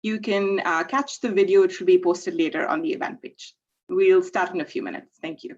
You can catch the video. It will be posted later on the event page. We'll start in a few minutes. Thank you.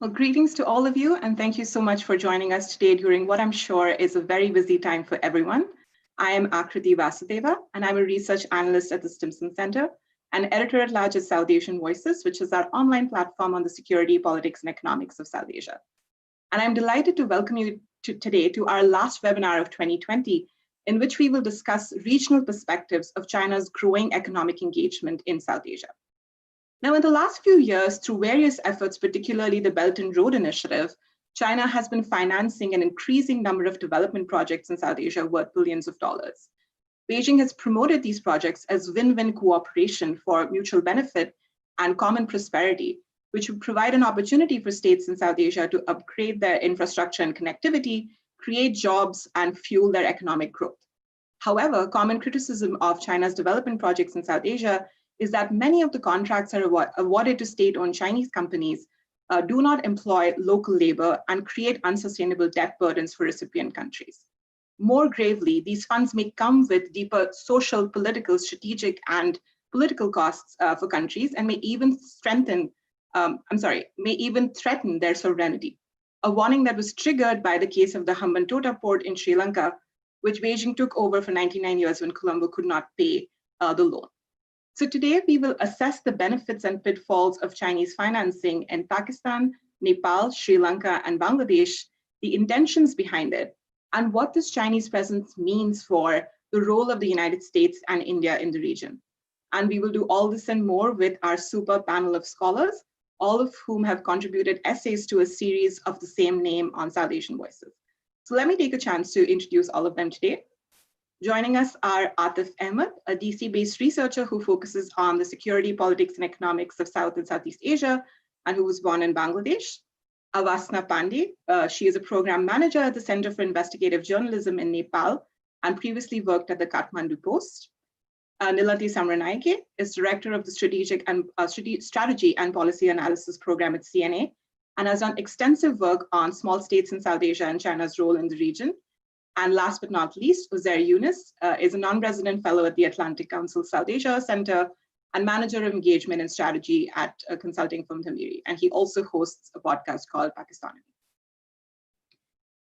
Well, greetings to all of you, and thank you so much for joining us today during what I'm sure is a very busy time for everyone. I am Akriti Vasudeva, and I'm a research analyst at the Stimson Center and editor-at-large at South Asian Voices, which is our online platform on the security, politics, and economics of South Asia. And I'm delighted to welcome you today to our last webinar of 2020, in which we will discuss regional perspectives of China's growing economic engagement in South Asia. Now, in the last few years, through various efforts, particularly the Belt and Road Initiative, China has been financing an increasing number of development projects in South Asia worth billions of dollars. Beijing has promoted these projects as win-win cooperation for mutual benefit and common prosperity, which would provide an opportunity for states in South Asia to upgrade their infrastructure and connectivity, create jobs, and fuel their economic growth. However, common criticism of China's development projects in South Asia is that many of the contracts are awarded to state-owned Chinese companies, do not employ local labor, and create unsustainable debt burdens for recipient countries. More gravely, these funds may come with deeper social, political, strategic, and political costs for countries, and may even threaten their sovereignty. A warning that was triggered by the case of the Hambantota port in Sri Lanka, which Beijing took over for 99 years when Colombo could not pay the loan. So today we will assess the benefits and pitfalls of Chinese financing in Pakistan, Nepal, Sri Lanka, and Bangladesh, the intentions behind it, and what this Chinese presence means for the role of the United States and India in the region. And we will do all this and more with our super panel of scholars, all of whom have contributed essays to a series of the same name on South Asian Voices. So let me take a chance to introduce all of them today. Joining us are Atif Ahmed, a DC-based researcher who focuses on the security, politics, and economics of South and Southeast Asia, and who was born in Bangladesh. Avasna Pandey, she is a program manager at the Center for Investigative Journalism in Nepal, and previously worked at the Kathmandu Post. Nilanthi Samranayake is director of the Strategy and Policy Analysis program at CNA, and has done extensive work on small states in South Asia and China's role in the region. And last but not least, Uzair Yunus is a non-resident fellow at the Atlantic Council South Asia Center and manager of engagement and strategy at a consulting firm Thamiri. And he also hosts a podcast called Pakistani.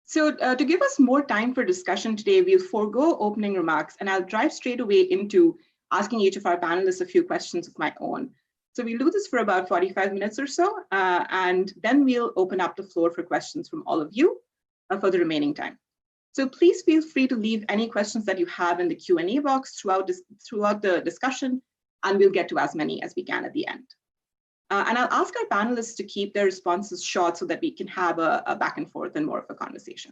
So to give us more time for discussion today, we'll forego opening remarks, and I'll drive straight away into asking each of our panelists a few questions of my own. So we'll do this for about 45 minutes or so, and then we'll open up the floor for questions from all of you for the remaining time. So please feel free to leave any questions that you have in the Q&A box throughout the discussion, and we'll get to as many as we can at the end. And I'll ask our panelists to keep their responses short so that we can have a back and forth and more of a conversation.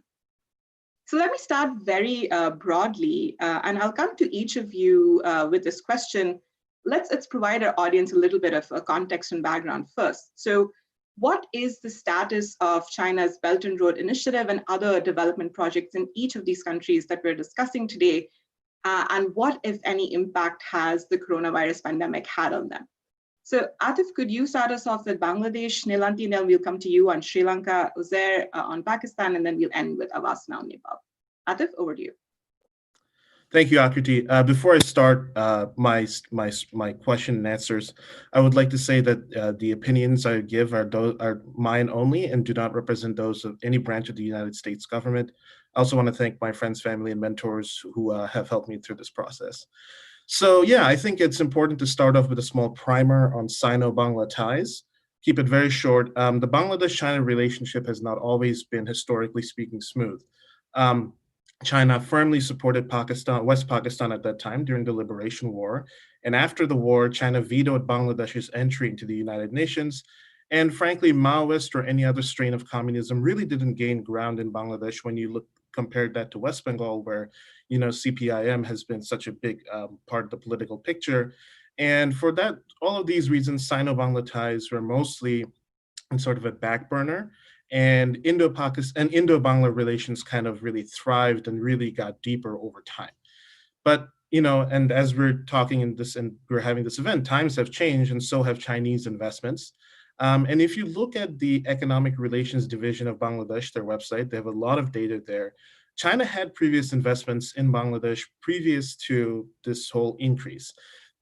So let me start very broadly, and I'll come to each of you with this question. Let's provide our audience a little bit of a context and background first. So what is the status of China's Belt and Road Initiative and other development projects in each of these countries that we're discussing today? And what, if any, impact has the coronavirus pandemic had on them? So Atif, could you start us off with Bangladesh, Nilanthi, and then we'll come to you on Sri Lanka, Uzair on Pakistan, and then we'll end with Avasna on Nepal. Atif, over to you. Thank you, Akriti. Before I start my question and answers, I would like to say that the opinions I give are mine only and do not represent those of any branch of the United States government. I also want to thank my friends, family, and mentors who have helped me through this process. So, yeah, I think it's important to start off with a small primer on Sino-Bangla ties. Keep it very short. The Bangladesh-China relationship has not always been, historically speaking, smooth. Um, China firmly supported Pakistan, West Pakistan at that time during the Liberation War. And after the war, China vetoed Bangladesh's entry into the United Nations. And frankly, Maoist or any other strain of communism really didn't gain ground in Bangladesh when you look compared that to West Bengal, where CPIM has been such a big part of the political picture. And for that, all of these reasons, Sino-Bangla ties were mostly in sort of a back burner. And Indo-Pakistan and Indo-Bangla relations kind of really thrived and really got deeper over time. But and as we're talking in this and we're having this event, times have changed, and so have Chinese investments. And if you look at the Economic Relations Division of Bangladesh, their website, they have a lot of data there. China had previous investments in Bangladesh previous to this whole increase.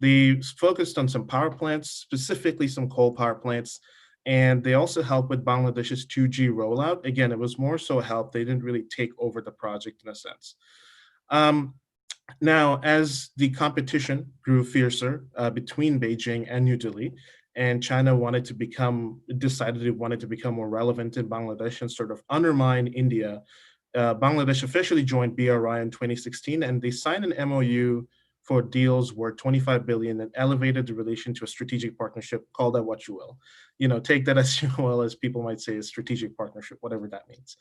They focused on some power plants, specifically some coal power plants, and they also helped with Bangladesh's 2G rollout. Again, it was more so help. They didn't really take over the project in a sense. Um, Now, as the competition grew fiercer between Beijing and New Delhi, and China decided it wanted to become more relevant in Bangladesh and sort of undermine India, Bangladesh officially joined BRI in 2016, and they signed an MOU for deals worth 25 billion and elevated the relation to a strategic partnership. Call that what you will. Take that as you will, as people might say, a strategic partnership, whatever that means.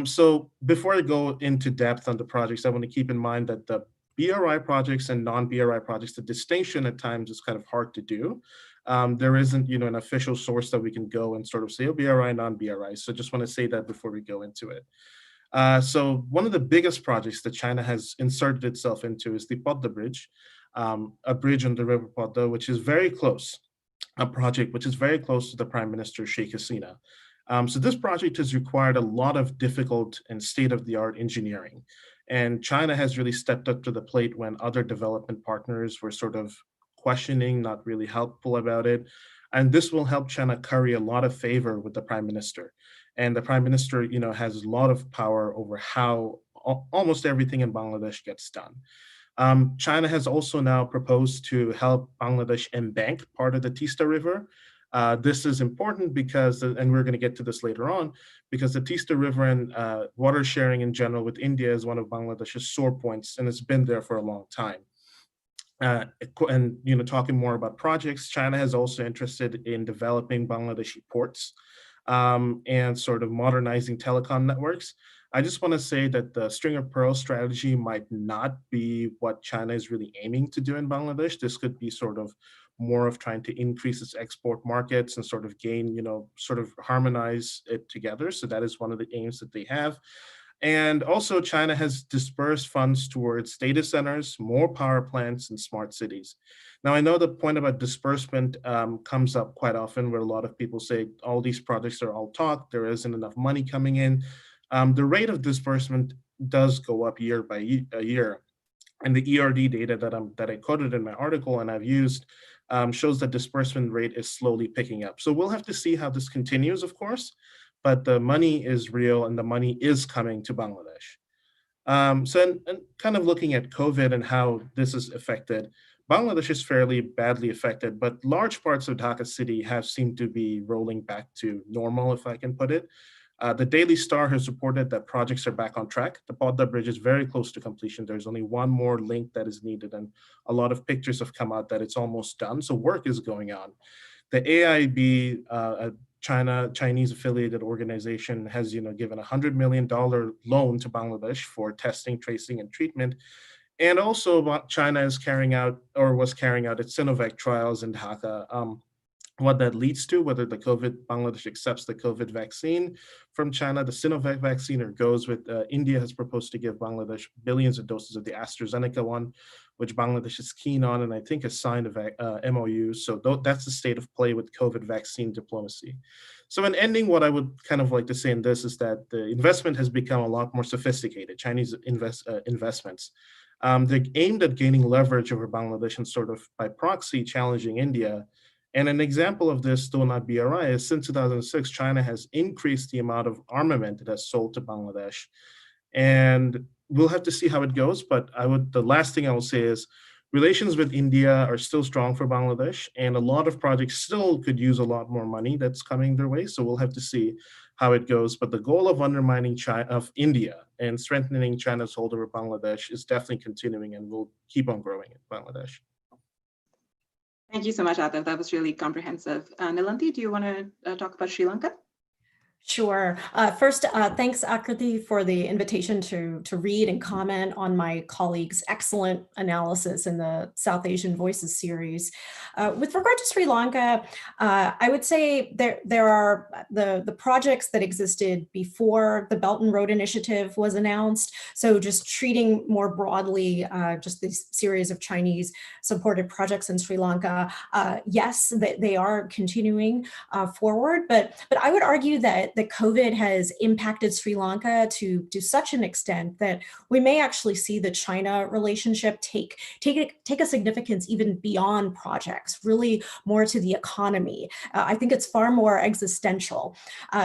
So before I go into depth on the projects, I want to keep in mind that the BRI projects and non-BRI projects, the distinction at times is kind of hard to do. There isn't, an official source that we can go and sort of say, oh, BRI, non-BRI. So just want to say that before we go into it. So one of the biggest projects that China has inserted itself into is the Podda Bridge, a bridge on the River Podda, which is very close, a project which is very close to the Prime Minister Sheikh Hasina. So this project has required a lot of difficult and state-of-the-art engineering. And China has really stepped up to the plate when other development partners were sort of questioning, not really helpful about it. And this will help China curry a lot of favor with the Prime Minister. And the Prime Minister, has a lot of power over how almost everything in Bangladesh gets done. China has also now proposed to help Bangladesh embank part of the Tista River. This is important because, and we're going to get to this later on, because the Tista River and water sharing in general with India is one of Bangladesh's sore points, and it's been there for a long time. And talking more about projects, China has also interested in developing Bangladeshi ports and sort of modernizing telecom networks. I just want to say that the string of pearls strategy might not be what China is really aiming to do in Bangladesh. This could be sort of more of trying to increase its export markets and sort of gain, sort of harmonize it together. So that is one of the aims that they have. And also, China has dispersed funds towards data centers, more power plants, and smart cities. Now, I know the point about disbursement comes up quite often, where a lot of people say all these projects are all talk, there isn't enough money coming in. The rate of disbursement does go up year by year. And the ERD data that I quoted in my article and I've used shows that disbursement rate is slowly picking up. So we'll have to see how this continues, of course, but the money is real and the money is coming to Bangladesh. And kind of looking at COVID and how this is affected, Bangladesh is fairly badly affected, but large parts of Dhaka city have seemed to be rolling back to normal, if I can put it. The Daily Star has reported that projects are back on track. The Podda Bridge is very close to completion. There's only one more link that is needed, and a lot of pictures have come out that it's almost done. So work is going on. The AIB, Chinese affiliated organization, has given $100 million loan to Bangladesh for testing, tracing, and treatment. And also, China is carrying out or was carrying out its Sinovac trials in Dhaka. What that leads to, whether Bangladesh accepts the COVID vaccine from China, the Sinovac vaccine, or goes with India has proposed to give Bangladesh billions of doses of the AstraZeneca one, which Bangladesh is keen on, and I think has signed a MOU. So that's the state of play with COVID vaccine diplomacy. So in ending, what I would kind of like to say in this is that the investment has become a lot more sophisticated, Chinese investments. They aimed at gaining leverage over Bangladesh and sort of by proxy challenging India. And an example of this, though not BRI, is since 2006, China has increased the amount of armament it has sold to Bangladesh. And we'll have to see how it goes. But the last thing I will say is relations with India are still strong for Bangladesh, and a lot of projects still could use a lot more money that's coming their way. So we'll have to see how it goes. But the goal of undermining India and strengthening China's hold over Bangladesh is definitely continuing and will keep on growing in Bangladesh. Thank you so much, Atif. That was really comprehensive. Nilanthi, do you want to talk about Sri Lanka? Sure. First, thanks, Akriti, for the invitation to read and comment on my colleague's excellent analysis in the South Asian Voices series. With regard to Sri Lanka, I would say there are the projects that existed before the Belt and Road Initiative was announced. So just treating more broadly just this series of Chinese supported projects in Sri Lanka, yes, they are continuing forward, but I would argue that COVID has impacted Sri Lanka to such an extent that we may actually see the China relationship take a significance even beyond projects, really more to the economy. I think it's far more existential.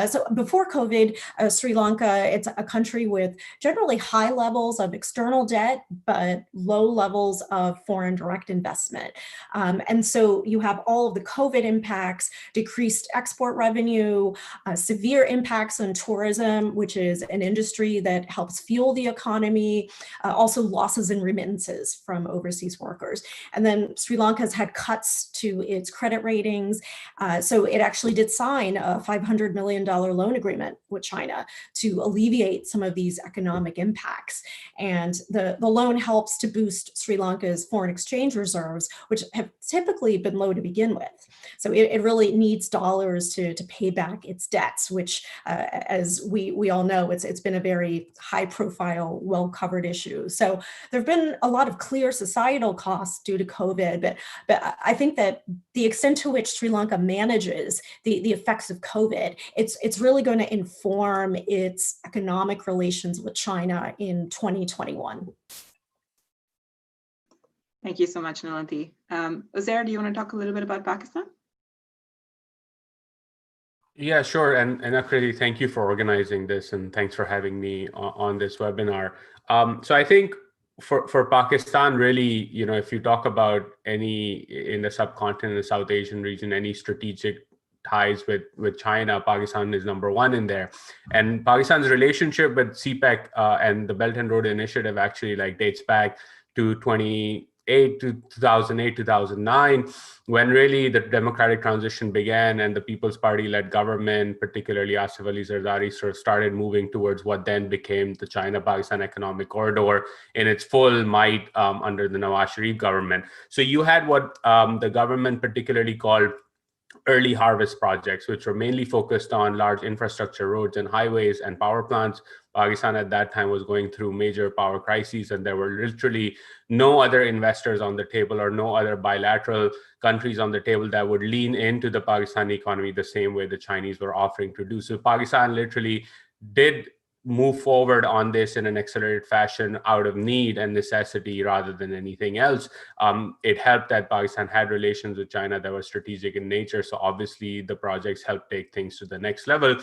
So before COVID, Sri Lanka, it's a country with generally high levels of external debt, but low levels of foreign direct investment. And so you have all of the COVID impacts, decreased export revenue, severe impacts on tourism, which is an industry that helps fuel the economy, also losses in remittances from overseas workers. And then Sri Lanka has had cuts to its credit ratings. So it actually did sign a $500 million loan agreement with China to alleviate some of these economic impacts. And the loan helps to boost Sri Lanka's foreign exchange reserves, which have typically been low to begin with. So it really needs dollars to pay back its debts, which as we all know, it's been a very high profile, well-covered issue. So there've been a lot of clear societal costs due to COVID, but I think that the extent to which Sri Lanka manages the effects of COVID, it's really going to inform its economic relations with China in 2021. Thank you so much, Nilanthi. Uzair, do you want to talk a little bit about Pakistan? Yeah, sure. And Akriti, thank you for organizing this, and thanks for having me on this webinar. So I think for Pakistan, really, if you talk about any in the subcontinent, the South Asian region, any strategic ties with China, Pakistan is number one in there. And Pakistan's relationship with CPEC and the Belt and Road Initiative actually dates back to 2008, 2009, when really the democratic transition began and the People's Party-led government, particularly Asif Ali Zardari, sort of started moving towards what then became the China-Pakistan Economic Corridor in its full might under the Nawaz Sharif government. So you had what the government particularly called early harvest projects, which were mainly focused on large infrastructure, roads and highways and power plants. Pakistan at that time was going through major power crises, and there were literally no other investors on the table or no other bilateral countries on the table that would lean into the Pakistani economy the same way the Chinese were offering to do. So Pakistan literally did move forward on this in an accelerated fashion out of need and necessity rather than anything else. It helped that Pakistan had relations with China that were strategic in nature. So obviously the projects helped take things to the next level.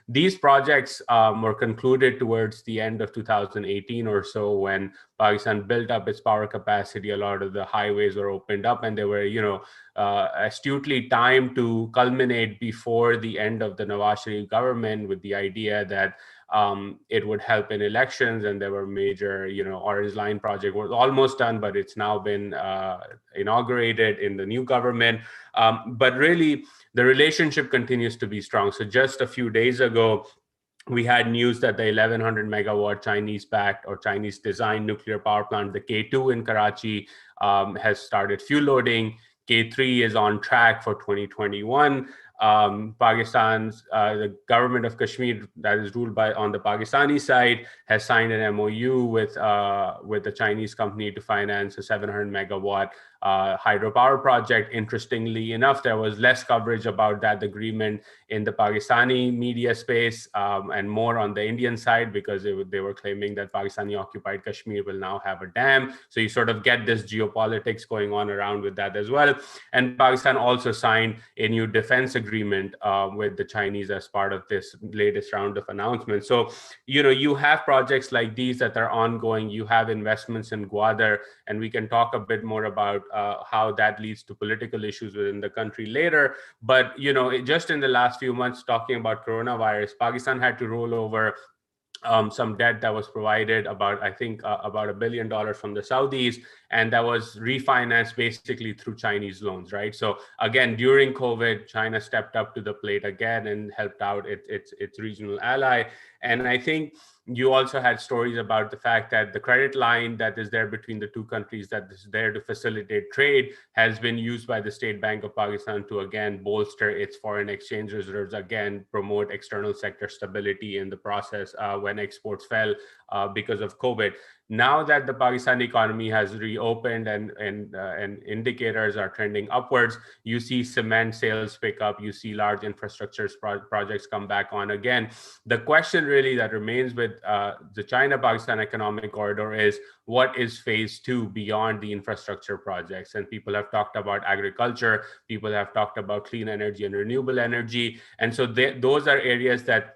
These projects were concluded towards the end of 2018 or so, when Pakistan built up its power capacity. A lot of the highways were opened up, and they were, astutely timed to culminate before the end of the Nawaz Sharif government, with the idea that it would help in elections. And there were major, Orange Line project was almost done, but it's now been inaugurated in the new government. But really, the relationship continues to be strong. So just a few days ago, we had news that the 1100 megawatt Chinese-backed or Chinese-designed nuclear power plant, the K2 in Karachi, has started fuel loading. K3 is on track for 2021. Pakistan's the government of Kashmir, that is ruled on the Pakistani side, has signed an MOU with the Chinese company to finance a 700 megawatt hydropower project. Interestingly enough, there was less coverage about that agreement in the Pakistani media space and more on the Indian side, because they were claiming that Pakistani occupied Kashmir will now have a dam. So you sort of get this geopolitics going on around with that as well. And Pakistan also signed a new defense agreement with the Chinese as part of this latest round of announcements. So, you have projects like these that are ongoing. You have investments in Gwadar, and we can talk a bit more about how that leads to political issues within the country later. But, just in the last few months, talking about coronavirus, Pakistan had to roll over some debt that was provided about $1 billion from the Saudis, and that was refinanced basically through Chinese loans, right? So again, during COVID, China stepped up to the plate again and helped out its regional ally. And I think you also had stories about the fact that the credit line that is there between the two countries, that is there to facilitate trade, has been used by the State Bank of Pakistan to again bolster its foreign exchange reserves, again promote external sector stability in the process when exports fell because of COVID. Now that the Pakistani economy has reopened and indicators are trending upwards, you see cement sales pick up, you see large infrastructure projects come back on again. The question really that remains with the China-Pakistan economic corridor is, what is phase two beyond the infrastructure projects? And people have talked about agriculture, people have talked about clean energy and renewable energy. And so those are areas that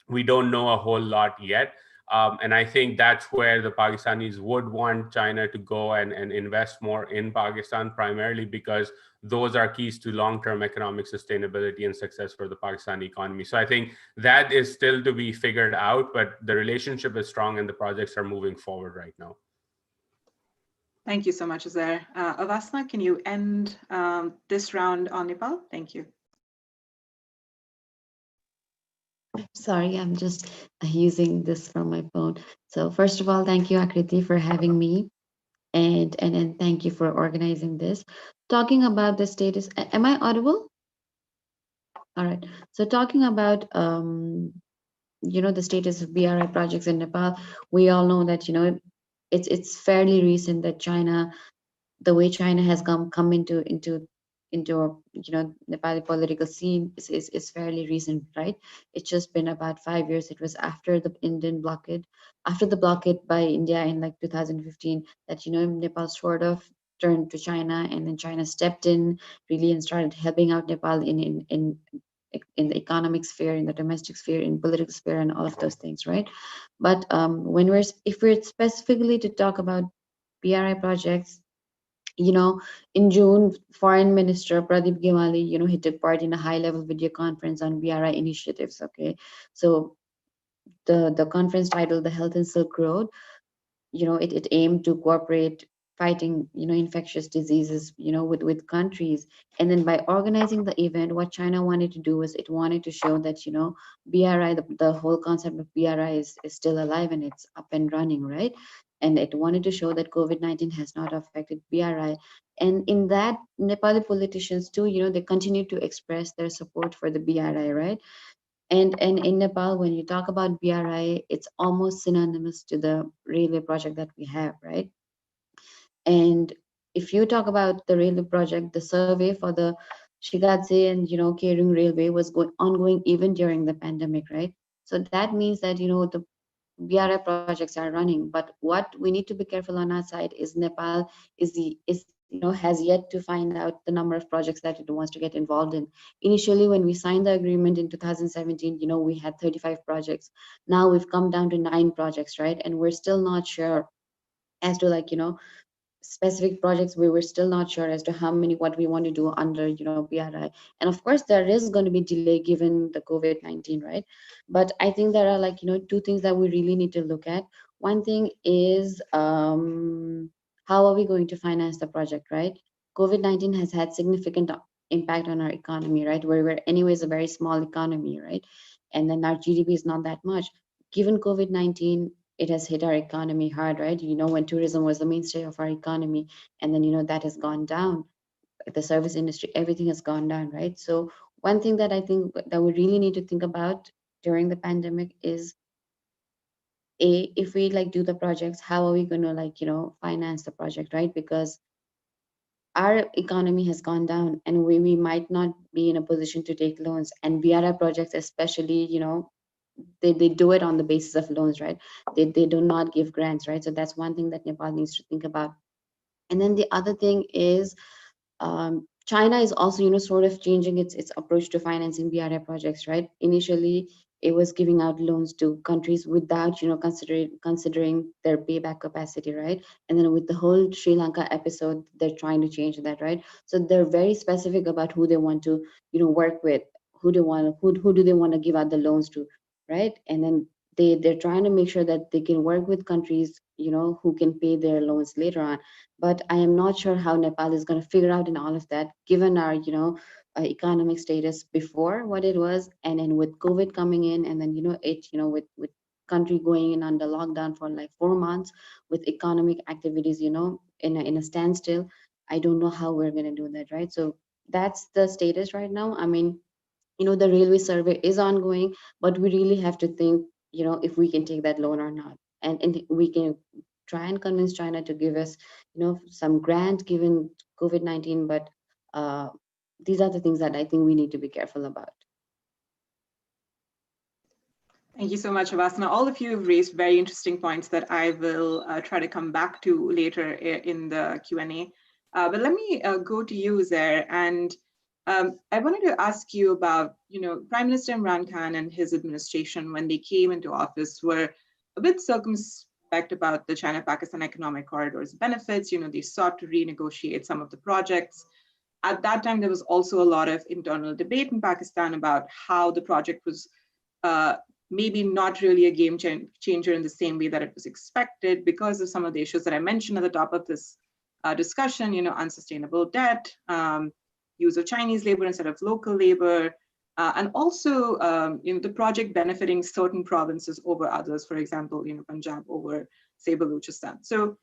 we don't know a whole lot yet. And I think that's where the Pakistanis would want China to go and invest more in Pakistan, primarily because those are keys to long-term economic sustainability and success for the Pakistani economy. So I think that is still to be figured out, but the relationship is strong and the projects are moving forward right now. Thank you so much, Uzair. Avasna, can you end this round on Nepal? Thank you. Sorry, I'm just using this from my phone. So first of all, thank you, Akriti, for having me. And thank you for organizing this. Talking about the status, am I audible? All right. So talking about the status of BRI projects in Nepal, we all know that it's fairly recent that the way China has come into Nepali political scene is fairly recent, right? It's just been about 5 years. It was after the Indian blockade, after the blockade by India in like 2015, that Nepal sort of turned to China, and then China stepped in really and started helping out Nepal in the economic sphere, in the domestic sphere, in political sphere, and all of those things, right? But if we're specifically to talk about BRI projects, in June, Foreign Minister Pradeep Gimali, he took part in a high-level video conference on BRI initiatives. Okay, so the conference titled "The Health and Silk Road," it aimed to cooperate fighting infectious diseases with countries. And then by organizing the event, what China wanted to do was it wanted to show that BRI, the whole concept of BRI is still alive and it's up and running, right? And it wanted to show that COVID-19 has not affected BRI. And in that, Nepali politicians too, they continue to express their support for the BRI, right? And in Nepal, when you talk about BRI, it's almost synonymous to the railway project that we have, right? And if you talk about the railway project, the survey for the Shigatse and Kering Railway was ongoing even during the pandemic, right? So that means that the BRI projects are running, but what we need to be careful on our side is Nepal has yet to find out the number of projects that it wants to get involved in. Initially, when we signed the agreement in 2017, we had 35 projects. Now we've come down to 9 projects, right? And we're still not sure as to specific projects. We were still not sure as to what we want to do under BRI. And of course there is going to be delay given the COVID-19, right? But I think there are 2 things that we really need to look at. One thing is how are we going to finance the project, right? COVID-19 has had significant impact on our economy, right? We're anyways a very small economy, right? And then our GDP is not that much. Given COVID-19, it has hit our economy hard, right? When tourism was the mainstay of our economy, and then that has gone down. The service industry, everything has gone down, right? So one thing that I think that we really need to think about during the pandemic is, if we do the projects, how are we going to finance the project, right? Because our economy has gone down, and we might not be in a position to take loans. And VRI projects, especially, they do it on the basis of loans, right? They do not give grants, right? So that's one thing that Nepal needs to think about. And then the other thing is, China is also, sort of changing its approach to financing BRI projects, right? Initially, it was giving out loans to countries without, considering their payback capacity, right? And then with the whole Sri Lanka episode, they're trying to change that, right? So they're very specific about who they want to, work with, who do they want to give out the loans to, right? And then they're trying to make sure that they can work with countries, who can pay their loans later on. But I am not sure how Nepal is going to figure out in all of that, given our, economic status before what it was, and then with COVID coming in, and then, with country going in under lockdown for like 4 months, with economic activities, in a standstill. I don't know how we're going to do that, right? So that's the status right now. I mean, the railway survey is ongoing, but we really have to think, if we can take that loan or not. And we can try and convince China to give us, some grant given COVID-19, but these are the things that I think we need to be careful about. Thank you so much, Avasana. All of you have raised very interesting points that I will try to come back to later in the Q&A. But let me go to you, Zair. And I wanted to ask you about, Prime Minister Imran Khan and his administration, when they came into office, were a bit circumspect about the China-Pakistan economic corridor's benefits. They sought to renegotiate some of the projects. At that time, there was also a lot of internal debate in Pakistan about how the project was maybe not really a game changer in the same way that it was expected, because of some of the issues that I mentioned at the top of this discussion, unsustainable debt, use of Chinese labor instead of local labor, and also the project benefiting certain provinces over others, for example, Punjab over, say, Balochistan. So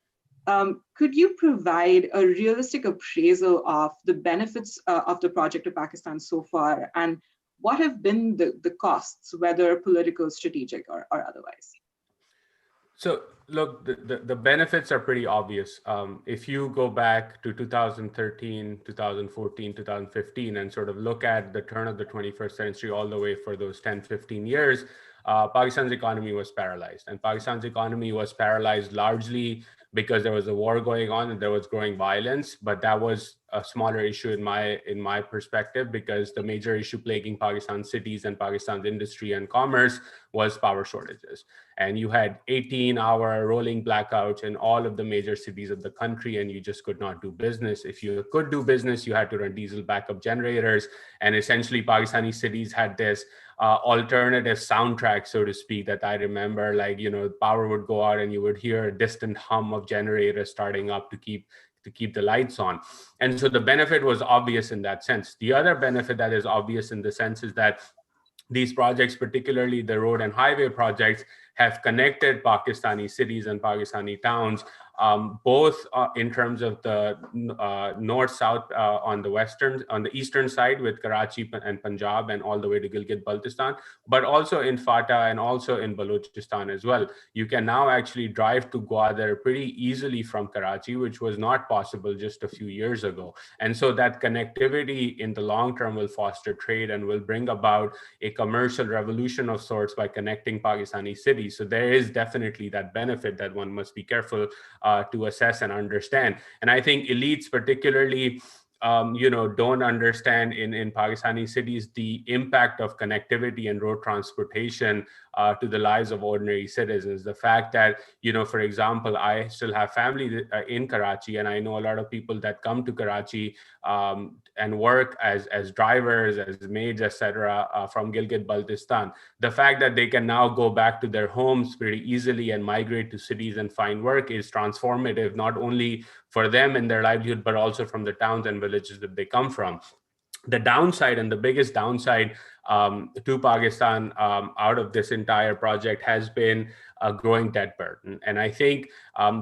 could you provide a realistic appraisal of the benefits of the project to Pakistan so far, and what have been the costs, whether political, strategic, or otherwise? So look, the benefits are pretty obvious. If you go back to 2013, 2014, 2015, and sort of look at the turn of the 21st century all the way for those 10, 15 years, Pakistan's economy was paralyzed. And Pakistan's economy was paralyzed largely because there was a war going on and there was growing violence. But that was a smaller issue in my perspective, because the major issue plaguing Pakistan's cities and Pakistan's industry and commerce was power shortages. And you had 18-hour rolling blackouts in all of the major cities of the country, and you just could not do business. If you could do business, you had to run diesel backup generators. And essentially, Pakistani cities had this alternative soundtrack, so to speak, that I remember, like, power would go out and you would hear a distant hum of generators starting up to keep the lights on. And so the benefit was obvious in that sense. The other benefit that is obvious in the sense is that these projects, particularly the road and highway projects, have connected Pakistani cities and Pakistani towns, both in terms of the north-south on the eastern side with Karachi and Punjab and all the way to Gilgit-Baltistan, but also in Fatah and also in Balochistan as well. You can now actually drive to Gwadar pretty easily from Karachi, which was not possible just a few years ago. And so that connectivity in the long term will foster trade and will bring about a commercial revolution of sorts by connecting Pakistani cities. So there is definitely that benefit that one must be careful to assess and understand. And I think elites particularly don't understand in Pakistani cities the impact of connectivity and road transportation to the lives of ordinary citizens. The fact that, for example, I still have family in Karachi, and I know a lot of people that come to Karachi and work as drivers, as maids, etc., from Gilgit-Baltistan. The fact that they can now go back to their homes pretty easily and migrate to cities and find work is transformative, not only for them and their livelihood, but also from the towns and villages that they come from. The downside, and the biggest downside to Pakistan out of this entire project has been a growing debt burden. And I think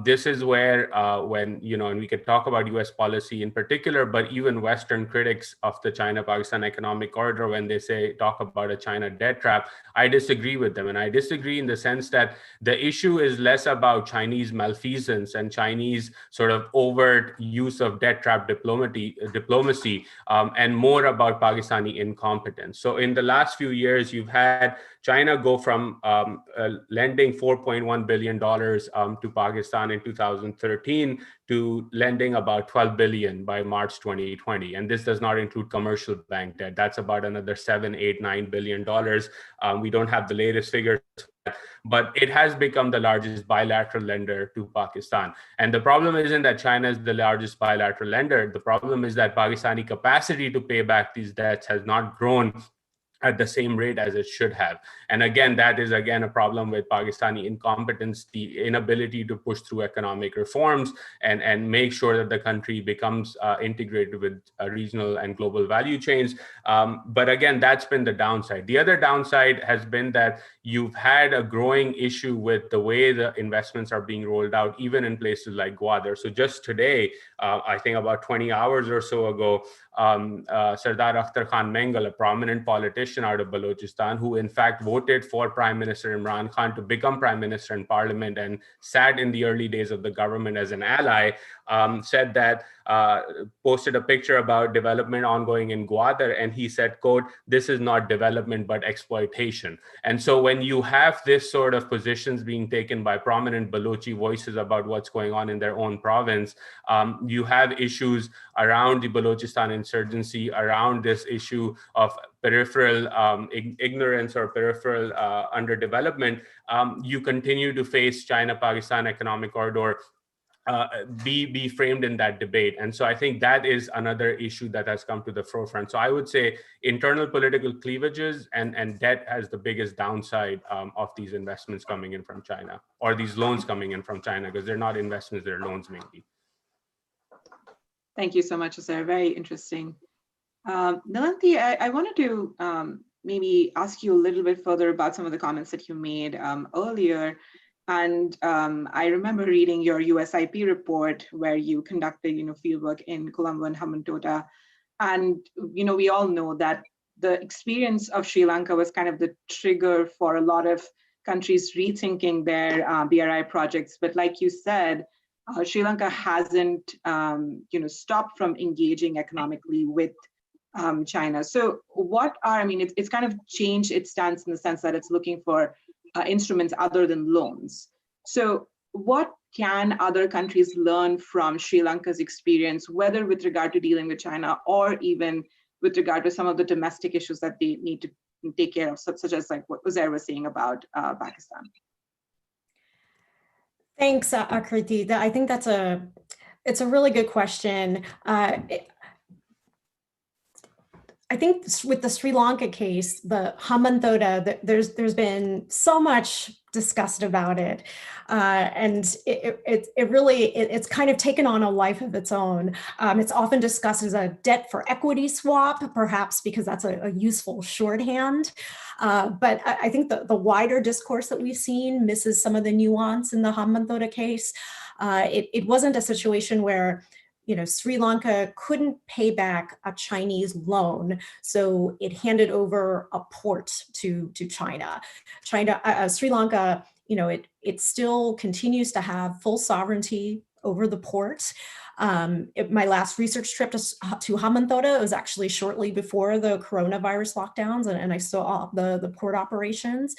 this is where when, and we could talk about US policy in particular, but even Western critics of the China-Pakistan economic corridor, when they talk about a China debt trap, I disagree with them. And I disagree in the sense that the issue is less about Chinese malfeasance and Chinese sort of overt use of debt trap diplomacy and more about Pakistani incompetence. So in the last few years, you've had China go from lending $4.1 billion to Pakistan in 2013 to lending about $12 billion by March 2020. And this does not include commercial bank debt. That's about another $7, $8, $9 billion. We don't have the latest figures, but it has become the largest bilateral lender to Pakistan. And the problem isn't that China is the largest bilateral lender. The problem is that Pakistani capacity to pay back these debts has not grown at the same rate as it should have. And again, that is again a problem with Pakistani incompetence, the inability to push through economic reforms and make sure that the country becomes integrated with regional and global value chains. But again, that's been the downside. The other downside has been that you've had a growing issue with the way the investments are being rolled out, even in places like Gwadar. So just today, I think about 20 hours or so ago, Sardar Akhtar Khan Mengal, a prominent politician out of Balochistan, who in fact voted for Prime Minister Imran Khan to become Prime Minister in Parliament and sat in the early days of the government as an ally, said that, posted a picture about development ongoing in Gwadar, and he said, quote, "This is not development, but exploitation." And so when you have this sort of positions being taken by prominent Balochi voices about what's going on in their own province, you have issues around the Balochistan insurgency, around this issue of peripheral ignorance or peripheral underdevelopment. You continue to face China-Pakistan economic corridor be framed in that debate. And so I think that is another issue that has come to the forefront. So I would say internal political cleavages and debt has the biggest downside of these investments coming in from China, or these loans coming in from China, because they're not investments, they're loans mainly. Thank you so much, Asar. Very interesting. Nilanthi, I wanted to maybe ask you a little bit further about some of the comments that you made earlier. And I remember reading your USIP report where you conducted, fieldwork in Colombo and Hambantota. And, we all know that the experience of Sri Lanka was kind of the trigger for a lot of countries rethinking their BRI projects. But like you said, Sri Lanka hasn't, stopped from engaging economically with China. So it's kind of changed its stance in the sense that it's looking for instruments other than loans. So what can other countries learn from Sri Lanka's experience, whether with regard to dealing with China or even with regard to some of the domestic issues that they need to take care of, such as like what Uzair was saying about Pakistan? Thanks, Akriti. I think it's a really good question. I think with the Sri Lanka case, the Hambantota, there's been so much discussed about it, and it's kind of taken on a life of its own. It's often discussed as a debt for equity swap, perhaps because that's a useful shorthand. But I think the wider discourse that we've seen misses some of the nuance in the Hambantota case. It wasn't a situation where Sri Lanka couldn't pay back a Chinese loan, so it handed over a port to China. Sri Lanka, it still continues to have full sovereignty over the port. My last research trip to Hambantota was actually shortly before the coronavirus lockdowns, and I saw the port operations.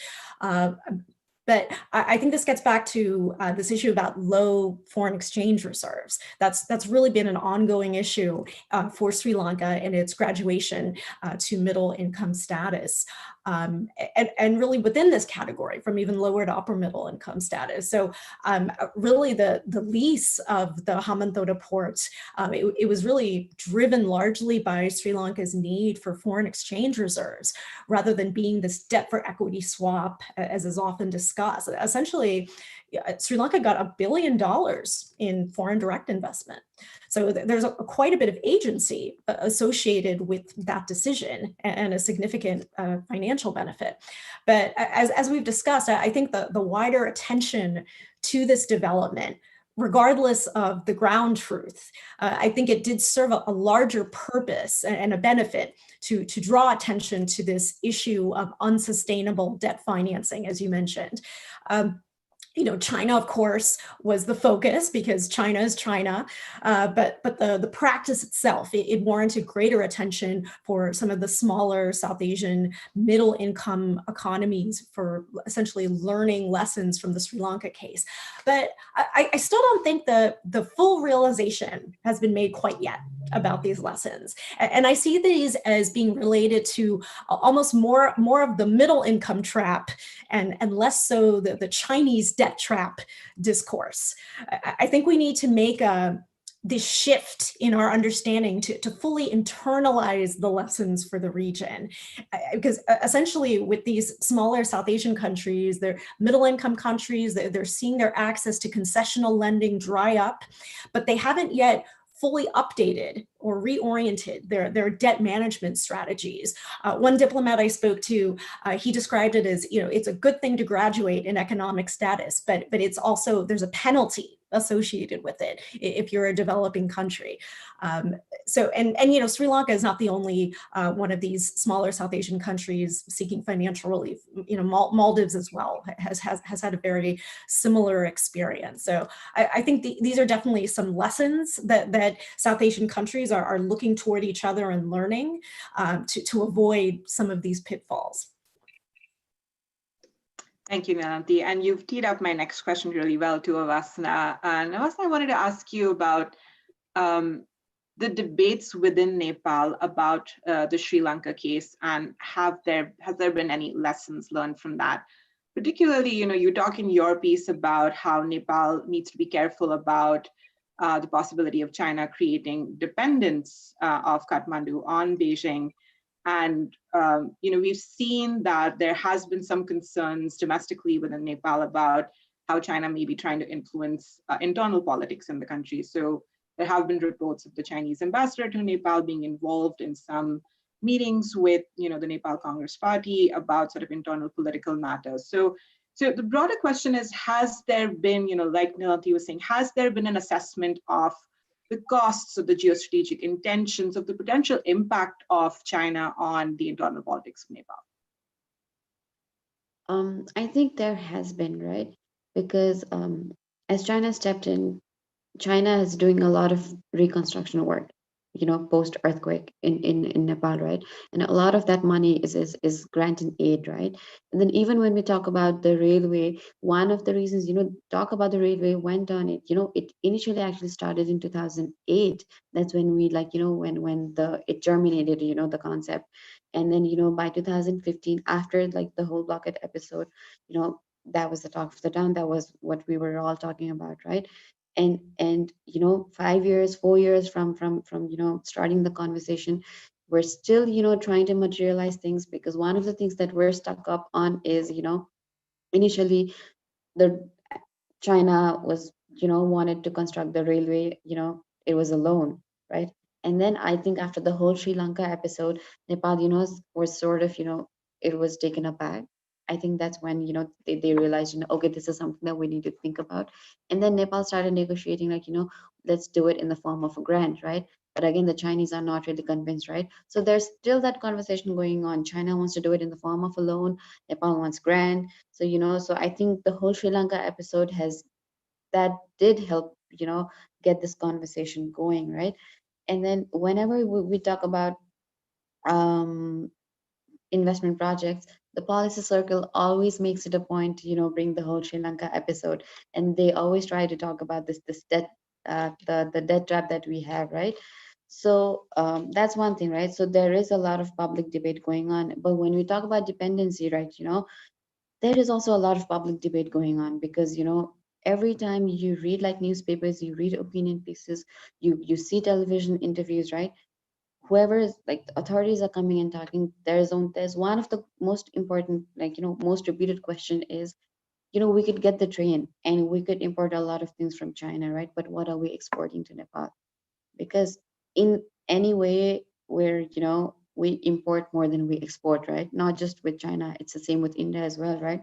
But I think this gets back to this issue about low foreign exchange reserves. That's really been an ongoing issue for Sri Lanka and its graduation to middle income status. And really within this category, from even lower to upper middle income status. So really the lease of the Hambantota port, it was really driven largely by Sri Lanka's need for foreign exchange reserves, rather than being this debt for equity swap, as is often discussed. Essentially, Sri Lanka got $1 billion in foreign direct investment So there's quite a bit of agency associated with that decision and a significant financial benefit. But as we've discussed, I think the wider attention to this development, regardless of the ground truth, I think it did serve a larger purpose and a benefit to draw attention to this issue of unsustainable debt financing, as you mentioned. China, of course, was the focus because China is China, but the practice itself, it warranted greater attention for some of the smaller South Asian middle income economies for essentially learning lessons from the Sri Lanka case. But I still don't think the full realization has been made quite yet about these lessons. And I see these as being related to almost more of the middle income trap and less so the Chinese debt trap discourse. I think we need to make this shift in our understanding to fully internalize the lessons for the region. Because essentially with these smaller South Asian countries, they're middle income countries, they're seeing their access to concessional lending dry up, but they haven't yet fully updated or reoriented their debt management strategies. One diplomat I spoke to, he described it as, it's a good thing to graduate in economic status, but it's also, there's a penalty associated with it if you're a developing country. Sri Lanka is not the only one of these smaller South Asian countries seeking financial relief. Maldives as well has had a very similar experience. So I think these are definitely some lessons that South Asian countries are looking toward each other and learning to avoid some of these pitfalls. Thank you, Nilanthi. And you've teed up my next question really well to Avasna. Avasna, I wanted to ask you about the debates within Nepal about the Sri Lanka case, and has there been any lessons learned from that? Particularly, you talk in your piece about how Nepal needs to be careful about the possibility of China creating dependence of Kathmandu on Beijing. And we've seen that there has been some concerns domestically within Nepal about how China may be trying to influence internal politics in the country. So there have been reports of the Chinese ambassador to Nepal being involved in some meetings with the Nepal Congress Party about sort of internal political matters. So the broader question is, has there been, like Nilanthi was saying, has there been an assessment of the costs of the geostrategic intentions of the potential impact of China on the internal politics of Nepal? I think there has been, right? Because as China stepped in, China is doing a lot of reconstruction work, post earthquake in Nepal, right? And a lot of that money is grant and aid, right? And then even when we talk about the railway, one of the reasons, talk about the railway went on it, it initially actually started in 2008. That's when we when it germinated, the concept. And then, by 2015, after the whole blockade episode, that was the talk of the town. That was what we were all talking about, right? And 5 years, 4 years from starting the conversation, we're still trying to materialize things, because one of the things that we're stuck up on is initially the China was wanted to construct the railway, it was a loan, right? And then I think after the whole Sri Lanka episode, Nepal was sort of it was taken aback. I think that's when they realized okay, this is something that we need to think about. And then Nepal started negotiating let's do it in the form of a grant, right? But again, the Chinese are not really convinced, right? So there's still that conversation going on. China wants to do it in the form of a loan, Nepal wants grant. So so I think the whole Sri Lanka episode that did help get this conversation going, right? And then whenever we talk about investment projects, the policy circle always makes it a point to bring the whole Sri Lanka episode, and they always try to talk about this debt, the debt trap that we have, right? So that's one thing, right? So there is a lot of public debate going on, but when we talk about dependency, right, there is also a lot of public debate going on, because every time you read newspapers, you read opinion pieces, you see television interviews, right? Whoever is authorities are coming and talking, there's one of the most important most repeated question is we could get the train and we could import a lot of things from China, right? But what are we exporting to Nepal? because in any way where, we import more than we export, right? Not just with China, it's the same with India as well, right?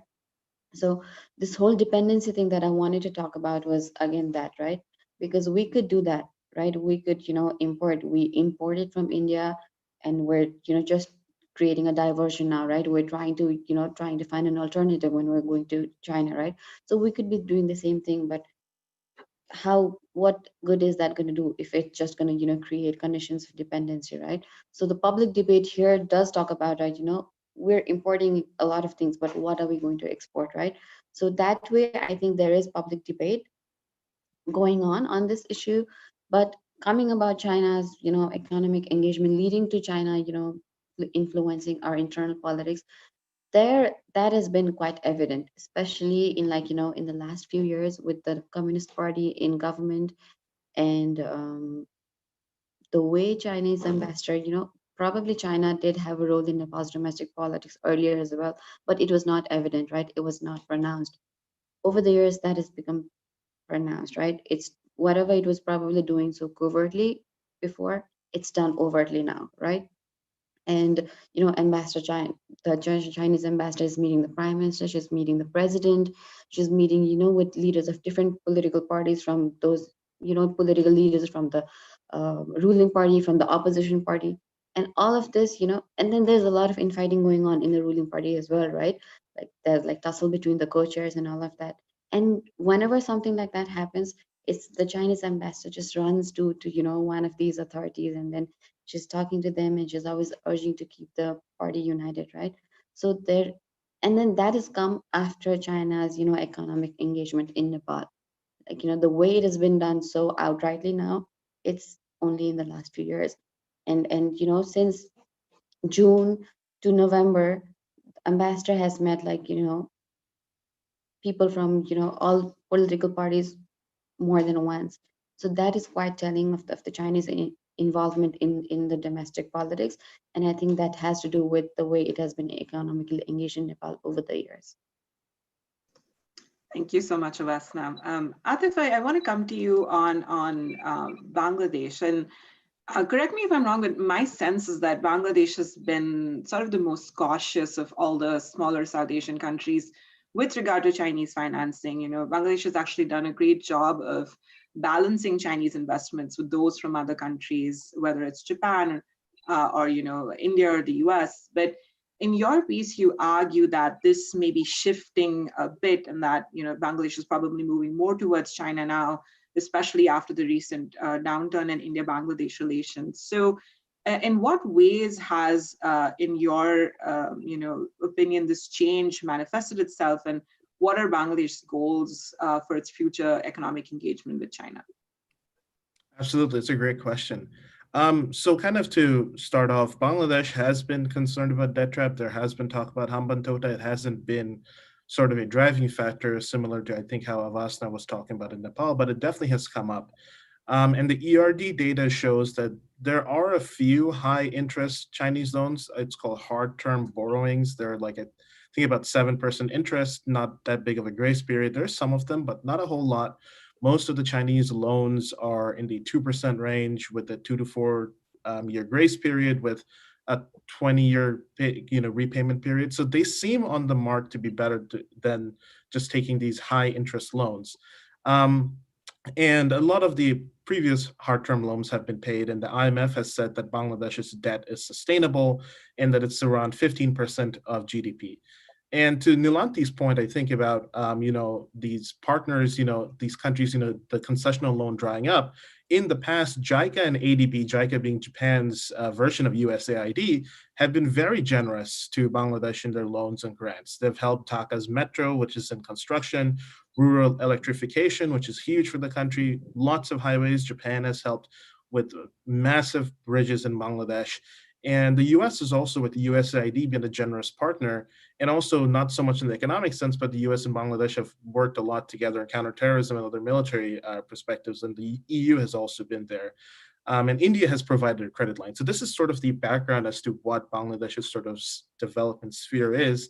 So this whole dependency thing that I wanted to talk about was again that, right? Because we could do that, right? We could, we import it from India, and we're, just creating a diversion now, right? We're trying to, trying to find an alternative when we're going to China, right? So we could be doing the same thing, but what good is that going to do if it's just going to, create conditions of dependency, right? So the public debate here does talk about, right, we're importing a lot of things, but what are we going to export, right? So that way I think there is public debate going on this issue. But coming about China's, economic engagement leading to China, influencing our internal politics, there that has been quite evident, especially in, like, in the last few years with the Communist Party in government. And the way Chinese ambassador, probably China did have a role in Nepal's domestic politics earlier as well, but it was not evident, right? It was not pronounced. Over the years, that has become pronounced, right? It's whatever it was probably doing so covertly before, it's done overtly now, right? And ambassador China, the Chinese ambassador is meeting the prime minister, she's meeting the president, she's meeting, with leaders of different political parties, from those, political leaders from the ruling party, from the opposition party, and all of this, and then there's a lot of infighting going on in the ruling party as well, right? Like there's like tussle between the co-chairs and all of that. And whenever something like that happens, it's the Chinese ambassador just runs to one of these authorities, and then she's talking to them, and she's always urging to keep the party united, right? So there, and then that has come after China's, economic engagement in Nepal. Like, the way it has been done so outrightly now, it's only in the last few years. And since June to November, ambassador has met, like, people from, all political parties more than once. So that is quite telling of the Chinese involvement in the domestic politics. And I think that has to do with the way it has been economically engaged in Nepal over the years. Thank you so much, Avasna. Atif, I want to come to you on Bangladesh. And correct me if I'm wrong, but my sense is that Bangladesh has been sort of the most cautious of all the smaller South Asian countries with regard to Chinese financing. Bangladesh has actually done a great job of balancing Chinese investments with those from other countries, whether it's Japan or India or the US. But in your piece, you argue that this may be shifting a bit, and that Bangladesh is probably moving more towards China now, especially after the recent downturn in India-Bangladesh relations. So, in what ways has, in your opinion, this change manifested itself, and what are Bangladesh's goals for its future economic engagement with China? Absolutely, it's a great question. So kind of to start off, Bangladesh has been concerned about debt trap. There has been talk about Hambantota. It hasn't been sort of a driving factor, similar to, I think, how Avasna was talking about in Nepal, but it definitely has come up. And the ERD data shows that there are a few high interest Chinese loans. It's called hard term borrowings. They're like, I think about 7% interest, not that big of a grace period. There's some of them, but not a whole lot. Most of the Chinese loans are in the 2% range with a 2 to 4 year grace period with a 20-year repayment period. So they seem on the mark to be better than just taking these high interest loans. And a lot of the previous hard-term loans have been paid, and the IMF has said that Bangladesh's debt is sustainable and that it's around 15% of GDP. And to Nilanti's point, I think about these partners, these countries, the concessional loan drying up. In the past, JICA and ADB, JICA being Japan's version of USAID, have been very generous to Bangladesh in their loans and grants. They've helped Dhaka's metro, which is in construction, rural electrification, which is huge for the country, lots of highways. Japan has helped with massive bridges in Bangladesh. And the US is also, with the USAID, been a generous partner, and also not so much in the economic sense, but the US and Bangladesh have worked a lot together in counterterrorism and other military perspectives, and the EU has also been there. And India has provided a credit line. So this is sort of the background as to what Bangladesh's sort of development sphere is.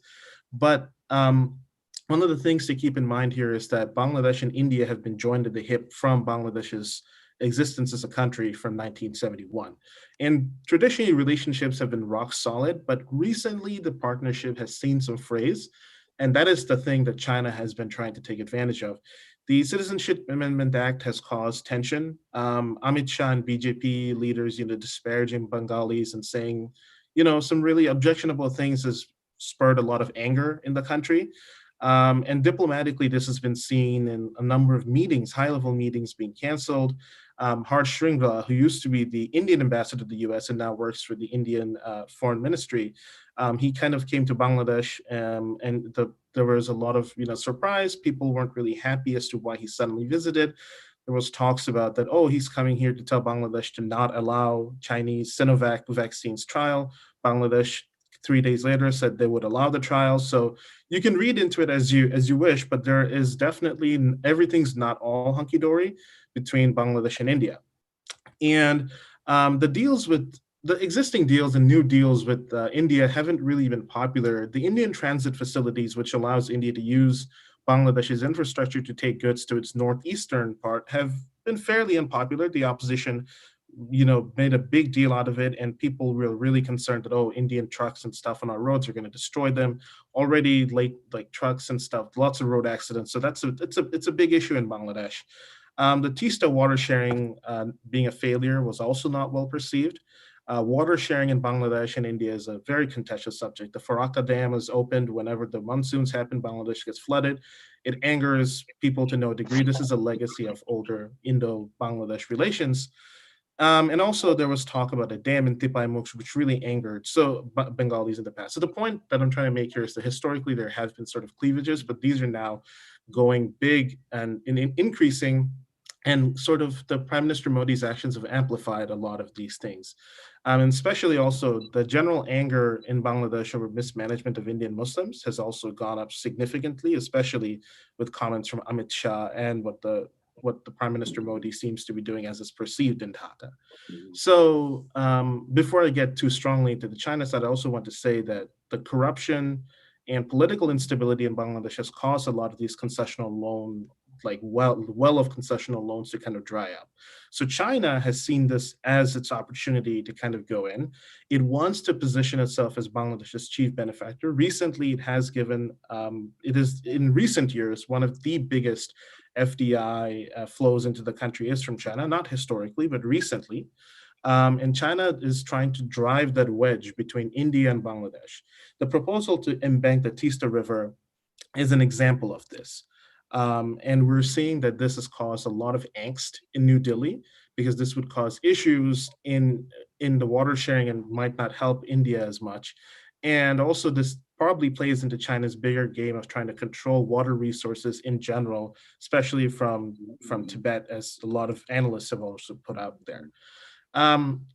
But one of the things to keep in mind here is that Bangladesh and India have been joined at the hip from Bangladesh's existence as a country from 1971. And traditionally, relationships have been rock solid, but recently the partnership has seen some frays. And that is the thing that China has been trying to take advantage of. The Citizenship Amendment Act has caused tension. Amit Shah and BJP leaders, disparaging Bengalis and saying, some really objectionable things has spurred a lot of anger in the country. And diplomatically, this has been seen in a number of meetings, high-level meetings being canceled. Harsh Shringla, who used to be the Indian ambassador to the US and now works for the Indian Foreign Ministry, he kind of came to Bangladesh, and there was a lot of surprise. People weren't really happy as to why he suddenly visited. There was talks about that, oh, he's coming here to tell Bangladesh to not allow Chinese Sinovac vaccines trial. Bangladesh 3 days later said they would allow the trial. So you can read into it as you wish, but there is definitely, everything's not all hunky-dory between Bangladesh and India. And the existing deals and new deals with India haven't really been popular. The Indian transit facilities, which allows India to use Bangladesh's infrastructure to take goods to its northeastern part, have been fairly unpopular. The opposition, made a big deal out of it, and people were really concerned that, Indian trucks and stuff on our roads are going to destroy them. Already, like trucks and stuff, lots of road accidents. So it's a big issue in Bangladesh. The Teesta water sharing being a failure was also not well perceived. Water sharing in Bangladesh and India is a very contentious subject. The Farakka Dam is opened whenever the monsoons happen, Bangladesh gets flooded. It angers people to no degree. This is a legacy of older Indo-Bangladesh relations. And also there was talk about a dam in Tipai Muksh, which really angered Bengalis in the past. So the point that I'm trying to make here is that historically there has been sort of cleavages, but these are now going big and increasing. And sort of the Prime Minister Modi's actions have amplified a lot of these things. And especially also the general anger in Bangladesh over mismanagement of Indian Muslims has also gone up significantly, especially with comments from Amit Shah and what the Prime Minister Modi seems to be doing as is perceived in Dhaka. So before I get too strongly into the China side, I also want to say that the corruption and political instability in Bangladesh has caused a lot of these concessional loan, well of concessional loans to kind of dry up. So China has seen this as its opportunity to kind of go in. It wants to position itself as Bangladesh's chief benefactor. Recently, it has given, it is in recent years, one of the biggest FDI flows into the country is from China, not historically, but recently. And China is trying to drive that wedge between India and Bangladesh. The proposal to embank the Teesta River is an example of this. And we're seeing that this has caused a lot of angst in New Delhi because this would cause issues in the water sharing and might not help India as much. And also this probably plays into China's bigger game of trying to control water resources in general, especially from Tibet, as a lot of analysts have also put out there.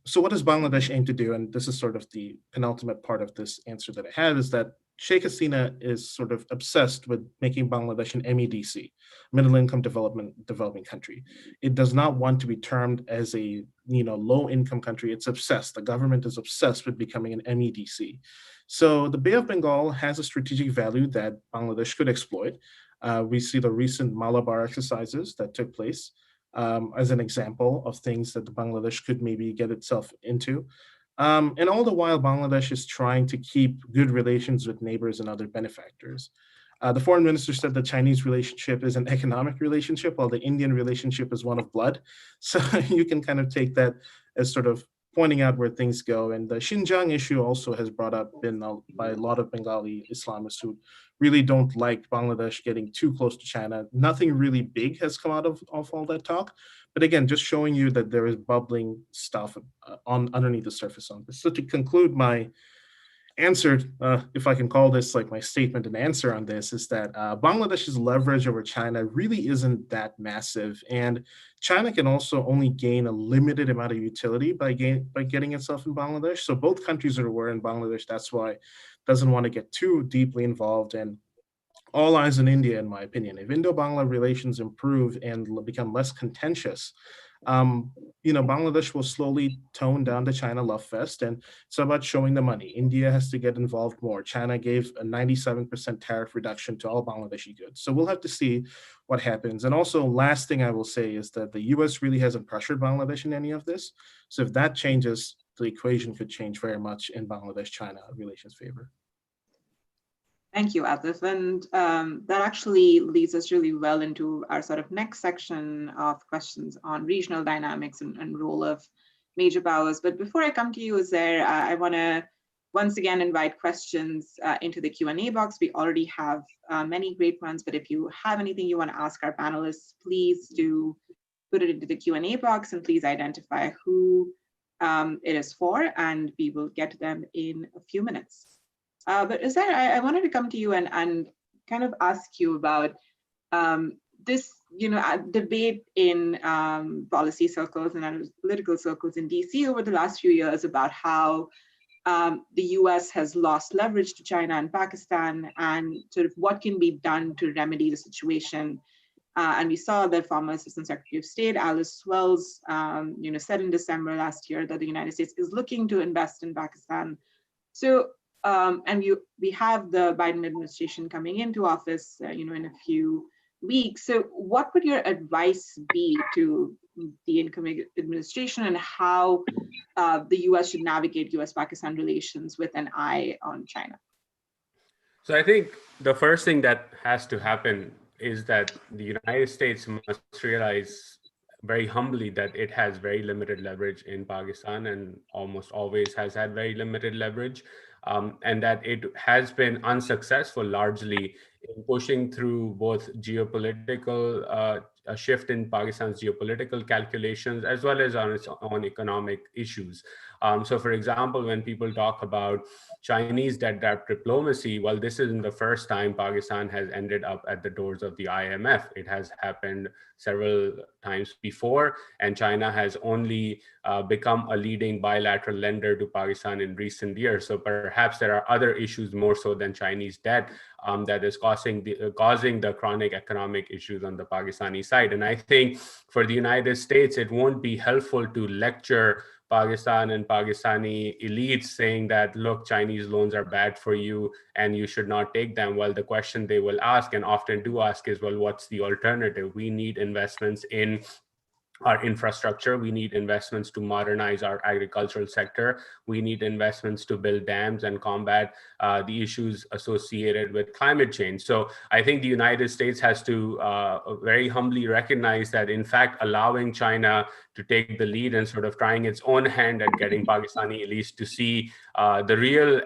So what does Bangladesh aim to do? And this is sort of the penultimate part of this answer that I have, is that Sheikh Hasina is sort of obsessed with making Bangladesh an MEDC, middle income developing country. It does not want to be termed as a low income country. It's obsessed. The government is obsessed with becoming an MEDC. So the Bay of Bengal has a strategic value that Bangladesh could exploit. We see the recent Malabar exercises that took place as an example of things that Bangladesh could maybe get itself into. And all the while, Bangladesh is trying to keep good relations with neighbors and other benefactors. The foreign minister said the Chinese relationship is an economic relationship, while the Indian relationship is one of blood. So you can kind of take that as sort of pointing out where things go. And the Xinjiang issue also has brought up by a lot of Bengali Islamists who really don't like Bangladesh getting too close to China. Nothing really big has come out of all that talk. But again, just showing you that there is bubbling stuff underneath the surface on this. So to conclude my answer, if I can call this like my statement and answer on this, is that Bangladesh's leverage over China really isn't that massive. And China can also only gain a limited amount of utility by getting itself in Bangladesh. So both countries are aware in Bangladesh, that's why it doesn't want to get too deeply involved. And all eyes on India, in my opinion. If Indo-Bangla relations improve and become less contentious, Bangladesh will slowly tone down the China love fest, and it's about showing the money. India has to get involved more. China gave a 97% tariff reduction to all Bangladeshi goods. So we'll have to see what happens. And also, last thing I will say is that the US really hasn't pressured Bangladesh in any of this. So if that changes, the equation could change very much in Bangladesh-China relations favor. Thank you, Atif. And that actually leads us really well into our sort of next section of questions on regional dynamics and role of major powers. But before I come to you, Uzair, I want to once again invite questions into the Q&A box. We already have many great ones, but if you have anything you want to ask our panelists, please do put it into the Q&A box, and please identify who it is for, and we will get to them in a few minutes. But Uzair, I wanted to come to you and kind of ask you about this, debate in policy circles and political circles in DC over the last few years about how the US has lost leverage to China and Pakistan, and sort of what can be done to remedy the situation. And we saw that former Assistant Secretary of State Alice Wells, said in December last year that the United States is looking to invest in Pakistan. So, and we have the Biden administration coming into office, in a few weeks. So, what would your advice be to the incoming administration, and how the U.S. should navigate U.S.-Pakistan relations with an eye on China? So, I think the first thing that has to happen is that the United States must realize very humbly that it has very limited leverage in Pakistan, and almost always has had very limited leverage. And that it has been unsuccessful largely in pushing through both geopolitical, a shift in Pakistan's geopolitical calculations, as well as on its own economic issues. So for example, when people talk about Chinese debt diplomacy, well, this isn't the first time Pakistan has ended up at the doors of the IMF. It has happened several times before, and China has only become a leading bilateral lender to Pakistan in recent years. So perhaps there are other issues more so than Chinese debt that is causing the chronic economic issues on the Pakistani side. And I think for the United States, it won't be helpful to lecture Pakistan and Pakistani elites saying that, look, Chinese loans are bad for you and you should not take them. Well, the question they will ask, and often do ask, is, well, what's the alternative? We need investments in our infrastructure. We need investments to modernize our agricultural sector. We need investments to build dams and combat the issues associated with climate change. So I think the United States has to very humbly recognize that, in fact, allowing China to take the lead and sort of trying its own hand at getting Pakistani elites to see the real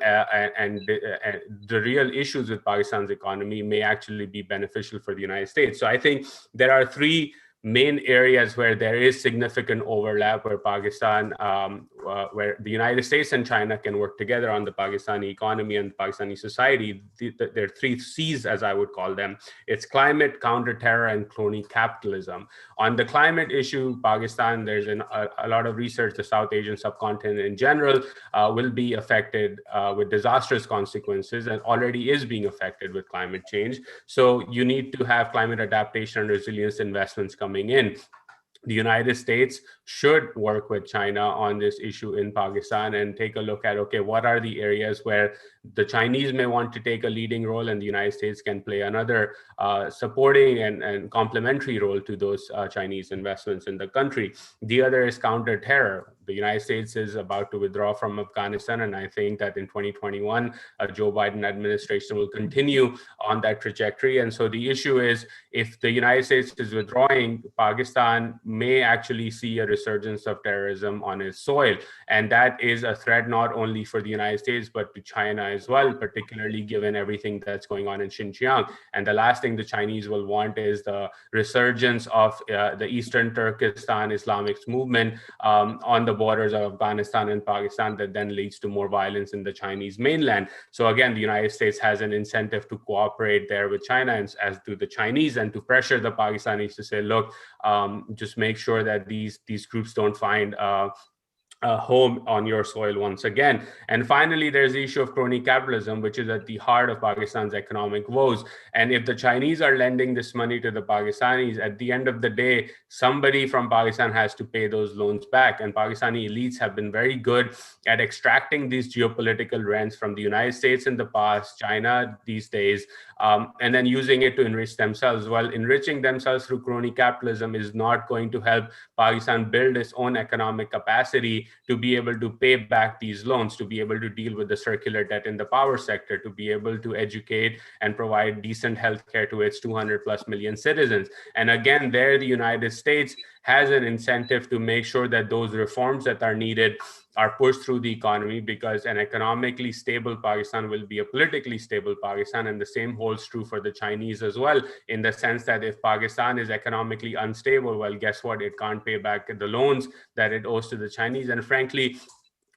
issues with Pakistan's economy may actually be beneficial for the United States. So I think there are three main areas where there is significant overlap, where where the United States and China can work together on the Pakistani economy and Pakistani society. There are three C's, as I would call them. It's climate, counter-terror, and crony capitalism. On the climate issue, Pakistan, there's a lot of research, the South Asian subcontinent in general will be affected with disastrous consequences, and already is being affected with climate change. So you need to have climate adaptation and resilience investments coming in. The United States should work with China on this issue in Pakistan and take a look at, okay, what are the areas where the Chinese may want to take a leading role and the United States can play another supporting and complementary role to those Chinese investments in the country. The other is counter-terror. The United States is about to withdraw from Afghanistan, and I think that in 2021, Joe Biden administration will continue on that trajectory. And so the issue is, if the United States is withdrawing, Pakistan may actually see a resurgence of terrorism on its soil. And that is a threat not only for the United States, but to China as well, particularly given everything that's going on in Xinjiang. And the last thing the Chinese will want is the resurgence of the Eastern Turkestan Islamic movement on the borders of Afghanistan and Pakistan, that then leads to more violence in the Chinese mainland. So again, the United States has an incentive to cooperate there with China, and as do the Chinese, and to pressure the Pakistanis to say, look, just make sure that these groups don't find home on your soil once again. And finally, there's the issue of crony capitalism, which is at the heart of Pakistan's economic woes. And if the Chinese are lending this money to the Pakistanis, at the end of the day, somebody from Pakistan has to pay those loans back. And Pakistani elites have been very good at extracting these geopolitical rents from the United States in the past, China these days, and then using it to enrich themselves. While enriching themselves through crony capitalism is not going to help Pakistan build its own economic capacity to be able to pay back these loans, to be able to deal with the circular debt in the power sector, to be able to educate and provide decent healthcare to its 200 plus million citizens. And again, there the United States has an incentive to make sure that those reforms that are needed are pushed through the economy, because an economically stable Pakistan will be a politically stable Pakistan. And the same holds true for the Chinese as well, in the sense that if Pakistan is economically unstable, well, guess what? It can't pay back the loans that it owes to the Chinese. And frankly,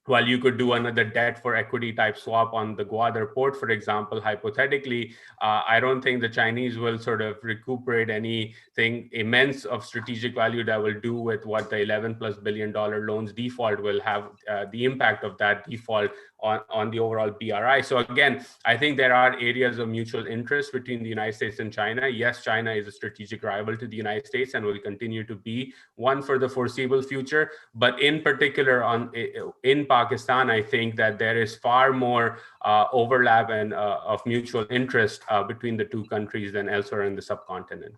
while you could do another debt for equity type swap on the Gwadar port, for example, hypothetically, I don't think the Chinese will sort of recuperate anything immense of strategic value that will do with what the $11+ billion loans default will have, the impact of that default on the overall BRI. So again, I think there are areas of mutual interest between the United States and China. Yes, China is a strategic rival to the United States and will continue to be one for the foreseeable future. But in particular, in Pakistan, I think that there is far more overlap and of mutual interest between the two countries than elsewhere in the subcontinent.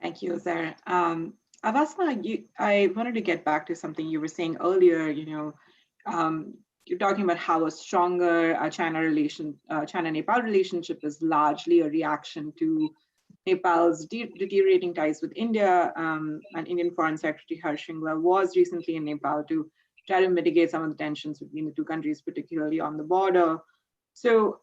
Thank you, Zair. Avasna, I wanted to get back to something you were saying earlier. You're talking about how a stronger China-Nepal relationship is largely a reaction to Nepal's deteriorating ties with India. And Indian Foreign Secretary Harsh Shringla was recently in Nepal to try to mitigate some of the tensions between the two countries, particularly on the border. So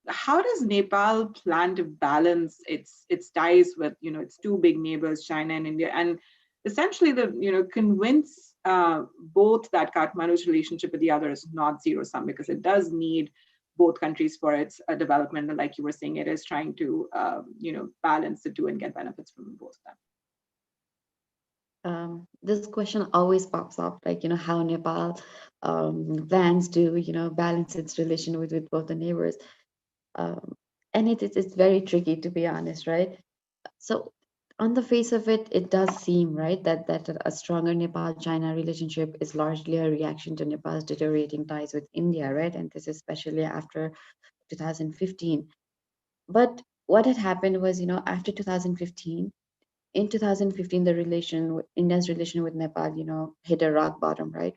how does Nepal plan to balance its ties with its two big neighbors, China and India, and essentially convince both that Kathmandu's relationship with the other is not zero sum, because it does need both countries for its development, and like you were saying, it is trying to balance the two and get benefits from both of them. This question always pops up, like how Nepal plans to balance its relation with both the neighbors, and it's very tricky, to be honest, right? So on the face of it, it does seem right that a stronger Nepal-China relationship is largely a reaction to Nepal's deteriorating ties with India, right? And this is especially after 2015. But what had happened was, after 2015, in 2015, India's relation with Nepal, hit a rock bottom, right?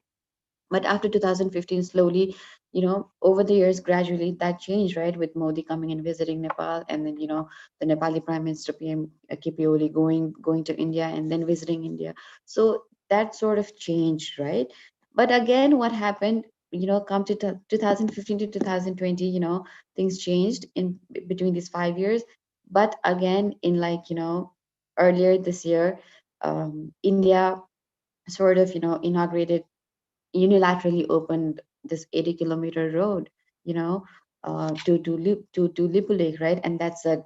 But after 2015, slowly, over the years, gradually that changed, right? With Modi coming and visiting Nepal, and then, the Nepali Prime Minister PM KP Oli going to India and then visiting India. So that sort of changed, right? But again, what happened, come to 2015 to 2020, things changed in between these 5 years. But again, in earlier this year, India sort of, unilaterally opened this 80-kilometer road, to Lipu Lake, right? And that's a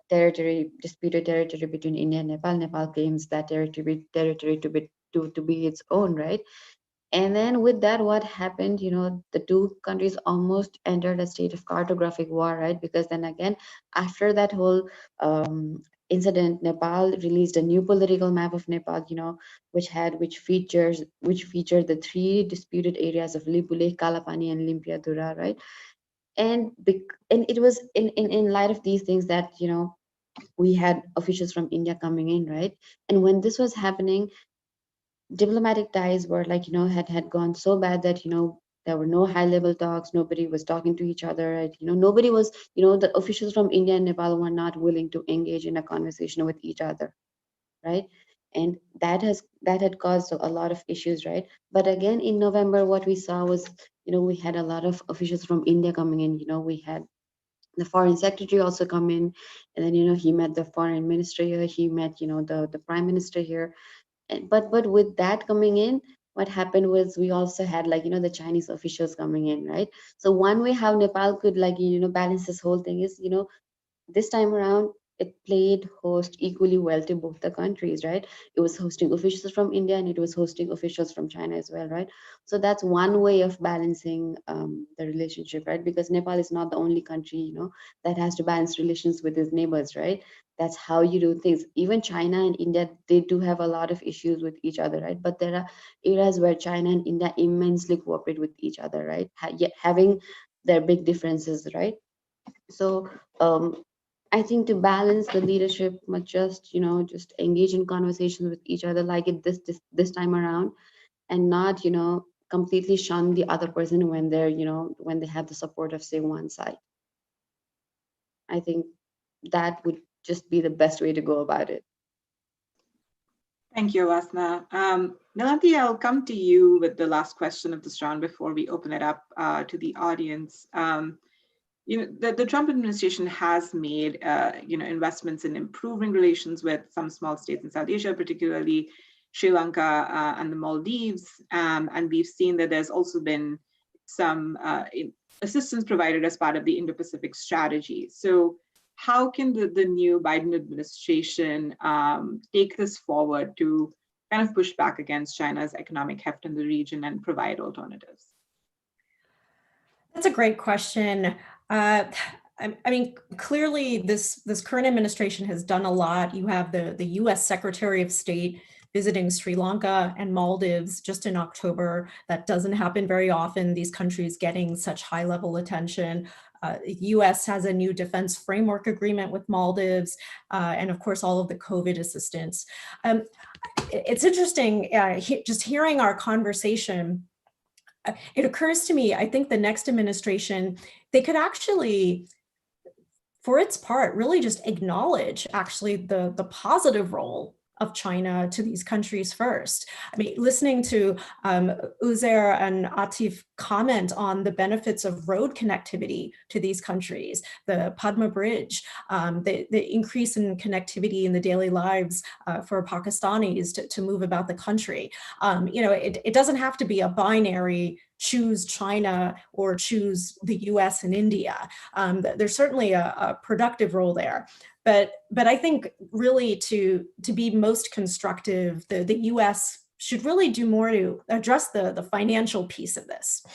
disputed territory between India and Nepal. Nepal claims that territory to be its own, right? And then with that, what happened, the two countries almost entered a state of cartographic war, right? Because then again, after that whole incident, Nepal released a new political map of Nepal, which featured the three disputed areas of Lipulekh, Kalapani, and Limpiadura, right? And it was in light of these things that we had officials from India coming in, right? And when this was happening, diplomatic ties were had gone so bad that there were no high level talks, nobody was talking to each other, right? Nobody was, the officials from India and Nepal were not willing to engage in a conversation with each other, right? And that had caused a lot of issues, right? But again, in November, what we saw was we had a lot of officials from India coming in. We had the foreign secretary also come in, and then he met the foreign minister here, he met the prime minister here. But with that coming in, what happened was we also had the Chinese officials coming in, right? So one way how Nepal could balance this whole thing is this time around it played host equally well to both the countries, right? It was hosting officials from India and it was hosting officials from China as well, right? So that's one way of balancing the relationship, right? Because Nepal is not the only country, that has to balance relations with its neighbors, right? That's how you do things. Even China and India, they do have a lot of issues with each other, right? But there are areas where China and India immensely cooperate with each other, right? Yet having their big differences, right? So I think to balance the leadership must just engage in conversations with each other like it this time around, and not completely shun the other person when they're when they have the support of say one side. I think that would just be the best way to go about it. Thank you, Vasna. Nilanthi, I'll come to you with the last question of this round before we open it up to the audience. The Trump administration has made investments in improving relations with some small states in South Asia, particularly Sri Lanka and the Maldives, and we've seen that there's also been some assistance provided as part of the Indo-Pacific strategy. So how can the new Biden administration take this forward to kind of push back against China's economic heft in the region and provide alternatives? That's a great question. I mean, clearly this current administration has done a lot. You have the US Secretary of State visiting Sri Lanka and Maldives just in October. That doesn't happen very often, these countries getting such high level attention. US has a new defense framework agreement with Maldives, and of course, all of the COVID assistance. It's interesting, just hearing our conversation, it occurs to me, I think the next administration, they could actually, for its part, really just acknowledge actually the positive role of China to these countries first. I mean, listening to Uzair and Atif comment on the benefits of road connectivity to these countries, the Padma Bridge, the increase in connectivity in the daily lives for Pakistanis to move about the country. It doesn't have to be a binary choose China or choose the US and India. There's certainly a productive role there. But I think really to be most constructive, the US should really do more to address the financial piece of this.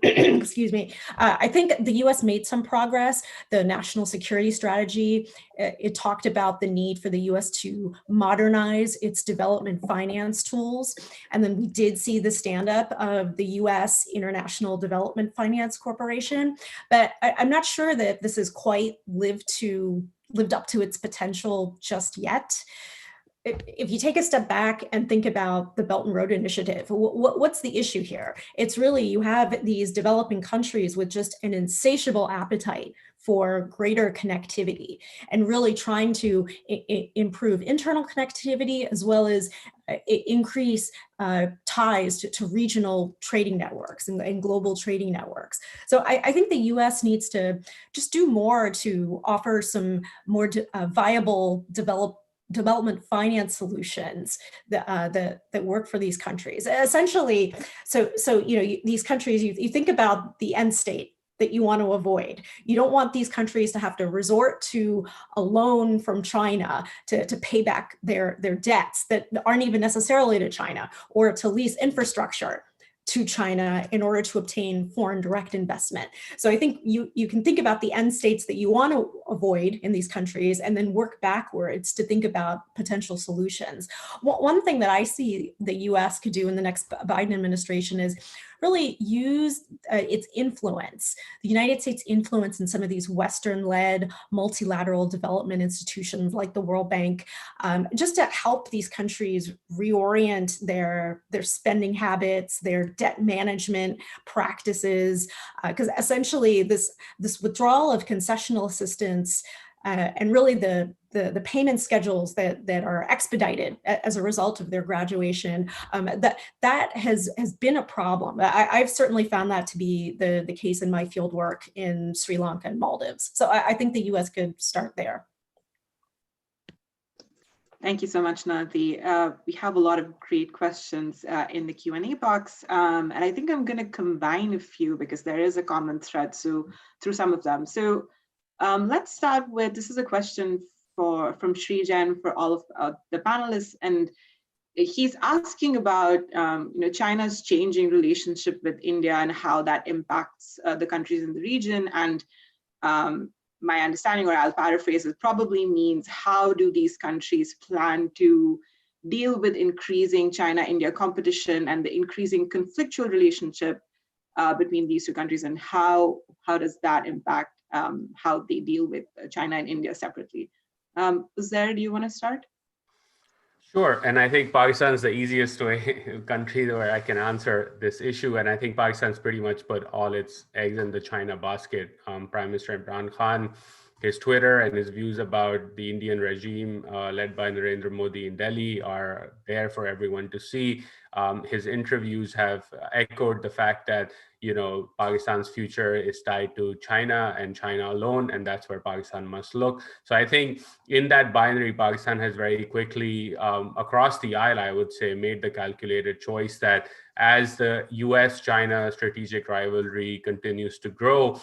Excuse me. I think the US made some progress. The national security strategy, it talked about the need for the US to modernize its development finance tools. And then we did see the stand up of the US International Development Finance Corporation. But I'm not sure that this has quite lived up to its potential just yet. If you take a step back and think about the Belt and Road Initiative, what's the issue here? It's really, you have these developing countries with just an insatiable appetite for greater connectivity and really trying to improve internal connectivity as well as increase ties to regional trading networks and global trading networks. So I think the US needs to just do more to offer some more viable development finance solutions that work for these countries. Essentially, so these countries, you think about the end state that you want to avoid. You don't want these countries to have to resort to a loan from China to pay back their debts that aren't even necessarily to China, or to lease infrastructure to China in order to obtain foreign direct investment. So I think you can think about the end states that you want to avoid in these countries and then work backwards to think about potential solutions. One thing that I see the US could do in the next Biden administration is really use its influence, the United States influence in some of these Western-led multilateral development institutions like the World Bank, just to help these countries reorient their spending habits, their debt management practices, because essentially this withdrawal of concessional assistance and really the payment schedules that are expedited as a result of their graduation, that has been a problem. I've certainly found that to be the case in my field work in Sri Lanka and Maldives. So I think the US could start there. Thank you so much, Nilanthi. We have a lot of great questions in the Q&A box, and I think I'm going to combine a few because there is a common thread through some of them. So Let's start with, this is a question from Srijan for all of the panelists, and he's asking about China's changing relationship with India and how that impacts the countries in the region. And my understanding, or I'll paraphrase, it probably means, how do these countries plan to deal with increasing China-India competition and the increasing conflictual relationship between these two countries, and how does that impact how they deal with China and India separately? Uzair, do you want to start? Sure, and I think Pakistan is the easiest country where I can answer this issue, and I think Pakistan's pretty much put all its eggs in the China basket. Prime Minister Imran Khan, his Twitter and his views about the Indian regime led by Narendra Modi in Delhi are there for everyone to see. His interviews have echoed the fact that Pakistan's future is tied to China and China alone, and that's where Pakistan must look. So I think in that binary, Pakistan has very quickly, across the aisle, I would say, made the calculated choice that as the US-China strategic rivalry continues to grow,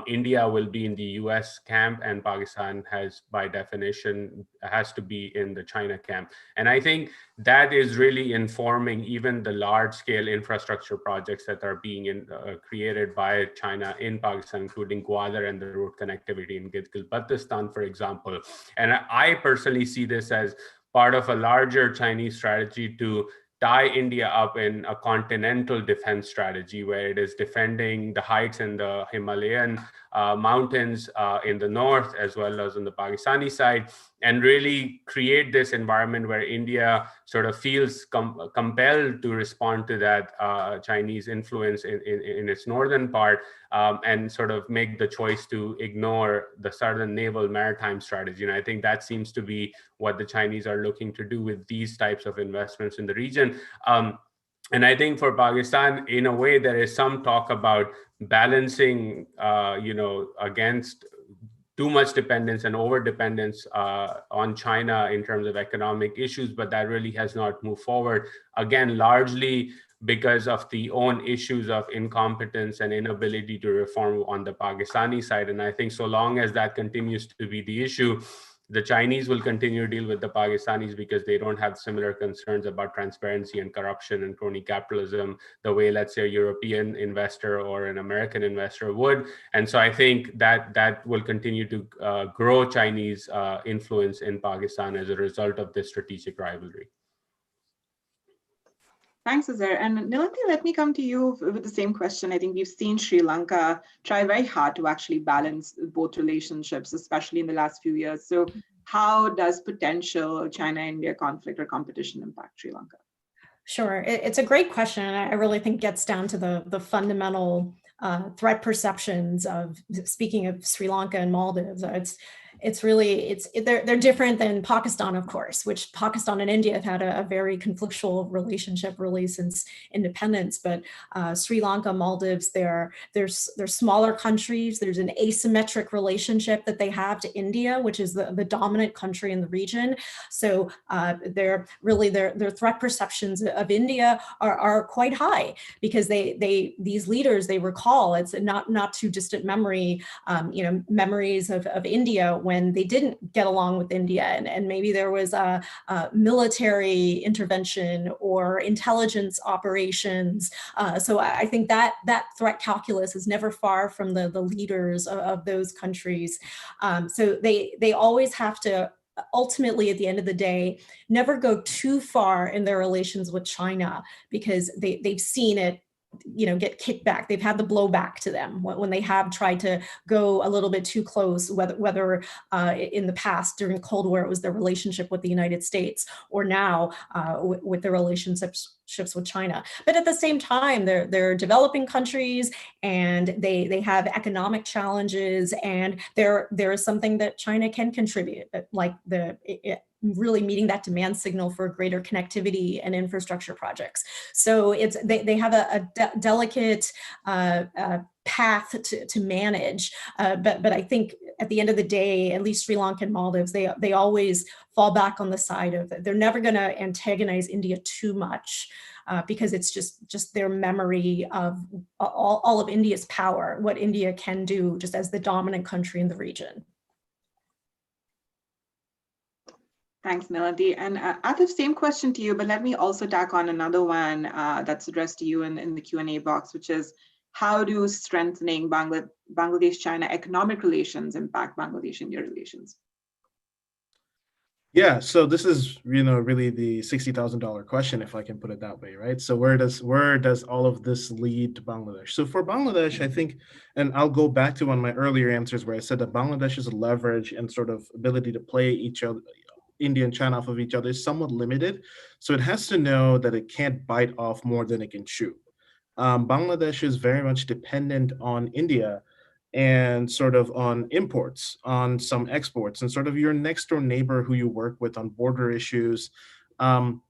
India will be in the US camp, and Pakistan by definition, has to be in the China camp. And I think that is really informing even the large-scale infrastructure projects that are being created by China in Pakistan, including Gwadar and the road connectivity in Gilgit-Baltistan, for example. And I personally see this as part of a larger Chinese strategy to tie India up in a continental defense strategy, where it is defending the heights in the Himalayan mountains in the north, as well as on the Pakistani side, and really create this environment where India sort of feels compelled to respond to that Chinese influence in its northern part, and sort of make the choice to ignore the southern naval maritime strategy. And I think that seems to be what the Chinese are looking to do with these types of investments in the region. And I think for Pakistan, in a way, there is some talk about balancing, against too much dependence and over dependence on China in terms of economic issues, but that really has not moved forward. Again, largely because of the own issues of incompetence and inability to reform on the Pakistani side. And I think so long as that continues to be the issue, the Chinese will continue to deal with the Pakistanis, because they don't have similar concerns about transparency and corruption and crony capitalism the way, let's say, a European investor or an American investor would. And so I think that will continue to grow Chinese influence in Pakistan as a result of this strategic rivalry. Thanks, Uzair. And Nilanthi, let me come to you with the same question. I think we've seen Sri Lanka try very hard to actually balance both relationships, especially in the last few years. So how does potential China-India conflict or competition impact Sri Lanka? Sure, it's a great question. And I really think gets down to the fundamental threat perceptions of, speaking of Sri Lanka and Maldives. They're different than Pakistan, of course, which Pakistan and India have had a very conflictual relationship really since independence. But Sri Lanka, Maldives, they're smaller countries. There's an asymmetric relationship that they have to India, which is the dominant country in the region. So their threat perceptions of India are quite high, because these leaders, they recall, it's not too distant memory, memories of India when they didn't get along with India, and maybe there was a military intervention or intelligence operations. So I think that threat calculus is never far from the leaders of those countries. So they always have to, ultimately, at the end of the day, never go too far in their relations with China, because they've seen it get kicked back. They've had the blowback to them when they have tried to go a little bit too close, whether in the past during Cold War it was their relationship with the United States, or now with their relationships with China. But at the same time, they're developing countries, and they have economic challenges, and there is something that China can contribute, like really meeting that demand signal for greater connectivity and infrastructure projects. So they have a delicate path to manage, but I think at the end of the day, at least Sri Lanka and Maldives, they always fall back on the side of, they're never going to antagonize India too much. because it's just their memory of all of India's power, what India can do just as the dominant country in the region. Thanks, Melody. And Atif, same question to you, but let me also tack on another one that's addressed to you in the Q&A box, which is, how do strengthening Bangladesh-China economic relations impact Bangladesh-India relations? Yeah, so this is, really the $60,000 question, if I can put it that way, right? So where does all of this lead to Bangladesh? So for Bangladesh, I think, and I'll go back to one of my earlier answers where I said that Bangladesh's leverage and sort of ability to play each other, India and China off of each other, is somewhat limited. So it has to know that it can't bite off more than it can chew. Bangladesh is very much dependent on India and sort of on imports, on some exports, and sort of your next door neighbor who you work with on border issues. And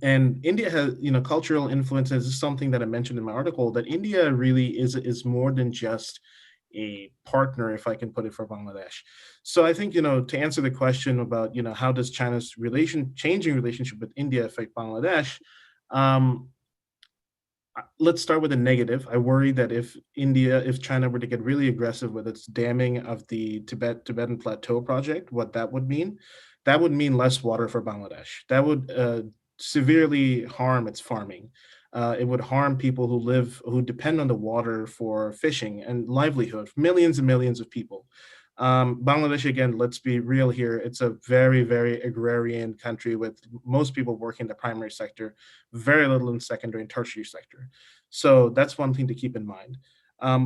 India has, cultural influences. This is something that I mentioned in my article, that India really is more than just a partner, if I can put it, for Bangladesh. So I think, to answer the question about, how does China's changing relationship with India affect Bangladesh? Let's start with a negative. I worry that if China were to get really aggressive with its damming of the Tibetan Plateau project, what that would mean less water for Bangladesh. That would severely harm its farming. It would harm people who depend on the water for fishing and livelihood, millions and millions of people. Bangladesh, again, let's be real here. It's a very, very agrarian country with most people working in the primary sector, very little in secondary and tertiary sector. So that's one thing to keep in mind.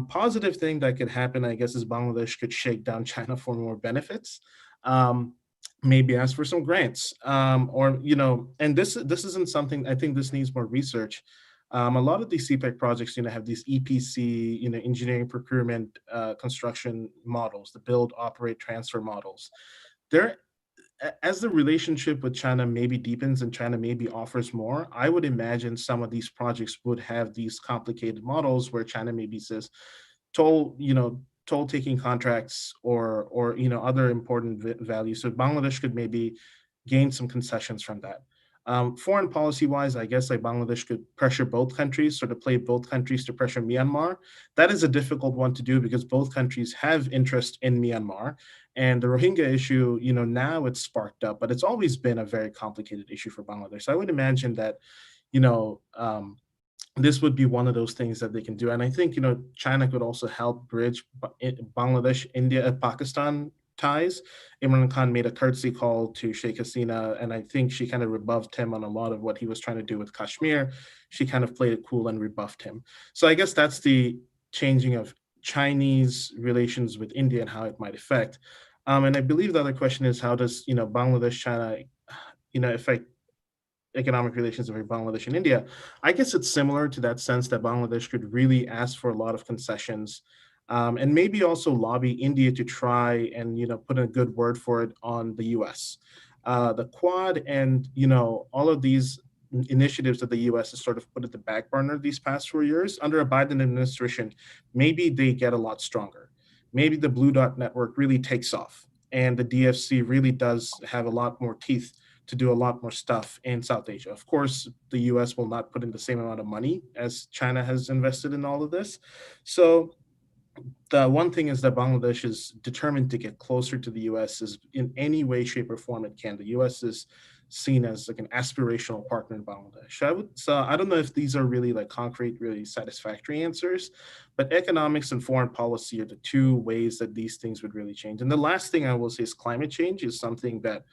Positive thing that could happen, I guess, is Bangladesh could shake down China for more benefits. Maybe ask for some grants, and this isn't something, I think this needs more research. A lot of these CPEC projects, have these EPC, engineering, procurement, construction models, the build, operate, transfer models. As the relationship with China maybe deepens and China maybe offers more, I would imagine some of these projects would have these complicated models where China maybe says, toll taking contracts or other important values. So Bangladesh could maybe gain some concessions from that. Foreign policy wise, I guess like Bangladesh could pressure both countries, sort of play both countries to pressure Myanmar. That is a difficult one to do because both countries have interest in Myanmar. And the Rohingya issue, now it's sparked up, but it's always been a very complicated issue for Bangladesh. So I would imagine that, this would be one of those things that they can do. And I think, China could also help bridge Bangladesh, India, and Pakistan ties. Imran Khan made a courtesy call to Sheikh Hasina, and I think she kind of rebuffed him on a lot of what he was trying to do with Kashmir. She kind of played it cool and rebuffed him. So I guess that's the changing of Chinese relations with India and how it might affect. And I believe the other question is, how does, Bangladesh, China, affect economic relations with Bangladesh and India? I guess it's similar to that sense that Bangladesh could really ask for a lot of concessions, and maybe also lobby India to try and put in a good word for it on the U.S. The Quad and all of these initiatives that the U.S. has sort of put at the back burner these past 4 years under a Biden administration, maybe they get a lot stronger. Maybe the Blue Dot Network really takes off, and the DFC really does have a lot more teeth to do a lot more stuff in South Asia. Of course, the US will not put in the same amount of money as China has invested in all of this. So the one thing is that Bangladesh is determined to get closer to the US is in any way, shape, or form it can. The US is seen as like an aspirational partner in Bangladesh. So I don't know if these are really like concrete, really satisfactory answers, but economics and foreign policy are the two ways that these things would really change. And the last thing I will say is climate change is something that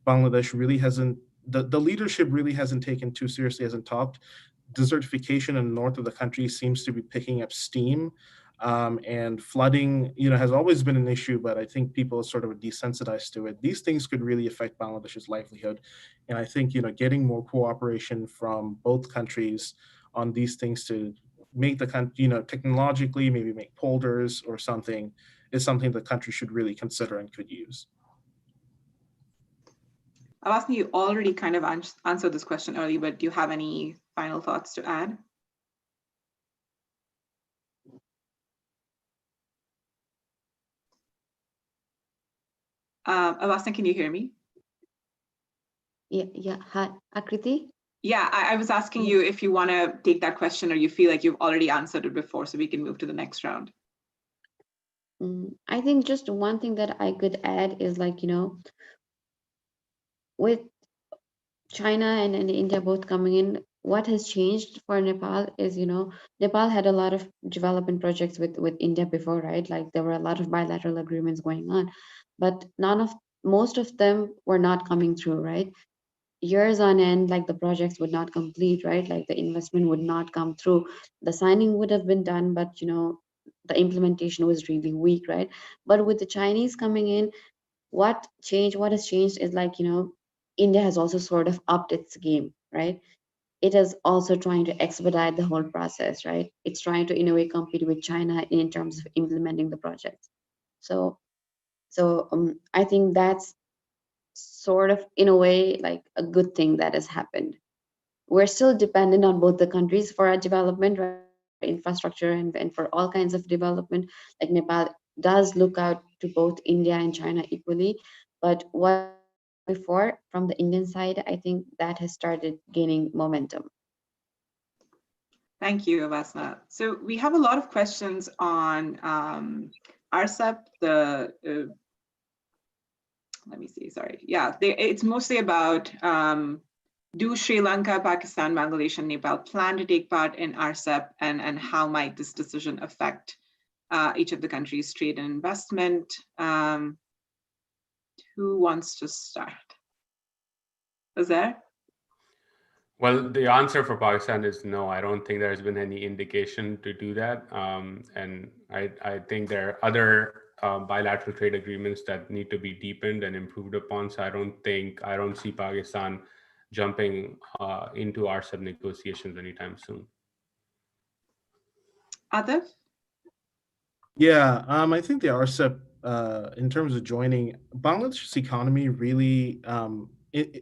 Bangladesh really hasn't, the leadership really hasn't taken too seriously, hasn't talked. Desertification in the north of the country seems to be picking up steam. And flooding, has always been an issue, but I think people are sort of desensitized to it. These things could really affect Bangladesh's livelihood. And I think, getting more cooperation from both countries on these things to make the country, technologically, maybe make polders or something, is something the country should really consider and could use. Avasthi, you already kind of answered this question early, but do you have any final thoughts to add? Avasthi, can you hear me? Yeah. Hi, Akriti. Yeah, I was asking you if you want to take that question or you feel like you've already answered it before, so we can move to the next round. I think just one thing that I could add is like, with China and India both coming in, what has changed for Nepal is, Nepal had a lot of development projects with India before, right? Like there were a lot of bilateral agreements going on, but most of them were not coming through, right? Years on end, like the projects would not complete, right? Like the investment would not come through. The signing would have been done, but the implementation was really weak, right? But with the Chinese coming in, what has changed is like, India has also sort of upped its game, right? It is also trying to expedite the whole process, right? It's trying to in a way compete with China in terms of implementing the projects. So I think that's sort of in a way like a good thing that has happened. We're still dependent on both the countries for our development, right? Infrastructure and for all kinds of development. Like Nepal does look out to both India and China equally, but what before from the Indian side, I think that has started gaining momentum. Thank you, Avasna. So we have a lot of questions on RCEP, let me see, sorry. Yeah, it's mostly about do Sri Lanka, Pakistan, Bangladesh, and Nepal plan to take part in RCEP, and how might this decision affect each of the countries' trade and investment? Who wants to start? Is there? Well, the answer for Pakistan is no. I don't think there's been any indication to do that. And I think there are other bilateral trade agreements that need to be deepened and improved upon. So I don't see Pakistan jumping into RCEP negotiations anytime soon. Atif? Yeah, I think the RCEP, in terms of joining, Bangladesh's economy really,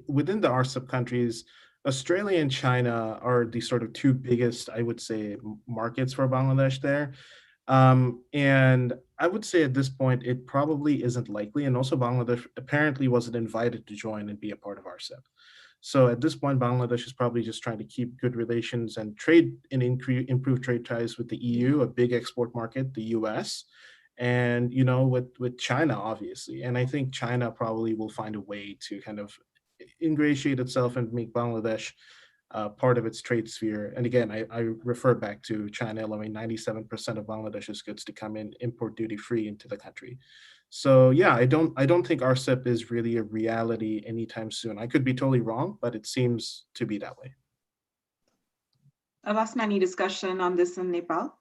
within the RCEP countries, Australia and China are the sort of two biggest, I would say, markets for Bangladesh there. And I would say at this point, it probably isn't likely. And also Bangladesh apparently wasn't invited to join and be a part of RCEP. So at this point, Bangladesh is probably just trying to keep good relations and trade and improve trade ties with the EU, a big export market, the US, and with China, obviously. And I think China probably will find a way to kind of ingratiate itself and make Bangladesh part of its trade sphere. And again, I refer back to China allowing 97% of Bangladesh's goods to come in import duty free into the country. So yeah, I don't think RCEP is really a reality anytime soon. I could be totally wrong, but it seems to be that way. Avasna, any discussion on this in Nepal?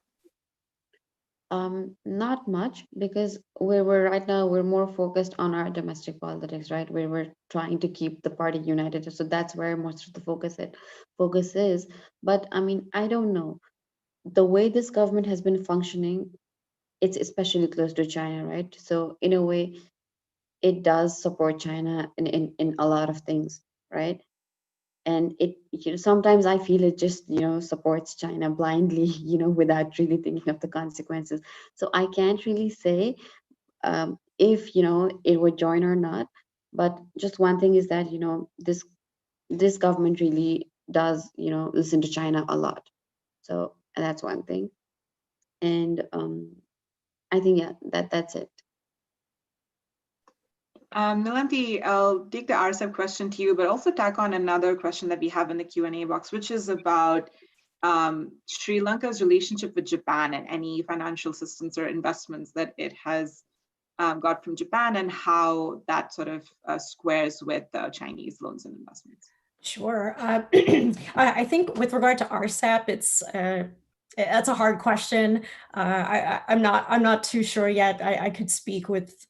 Not much, because we're right now we're more focused on our domestic politics, right? Where we're trying to keep the party united. So that's where most of the focus is. But I mean, I don't know. The way this government has been functioning, it's especially close to China, right? So in a way, it does support China in a lot of things, right? And it, sometimes I feel it just, supports China blindly, without really thinking of the consequences. So I can't really say if, it would join or not. But just one thing is that, this government really does, listen to China a lot. So that's one thing. And I think, yeah, that's it. Nilanthi, I'll take the RCEP question to you, but also tack on another question that we have in the Q&A box, which is about Sri Lanka's relationship with Japan and any financial assistance or investments that it has got from Japan, and how that sort of squares with Chinese loans and investments. Sure. I think with regard to RCEP, that's a hard question. I'm not too sure yet. I could speak with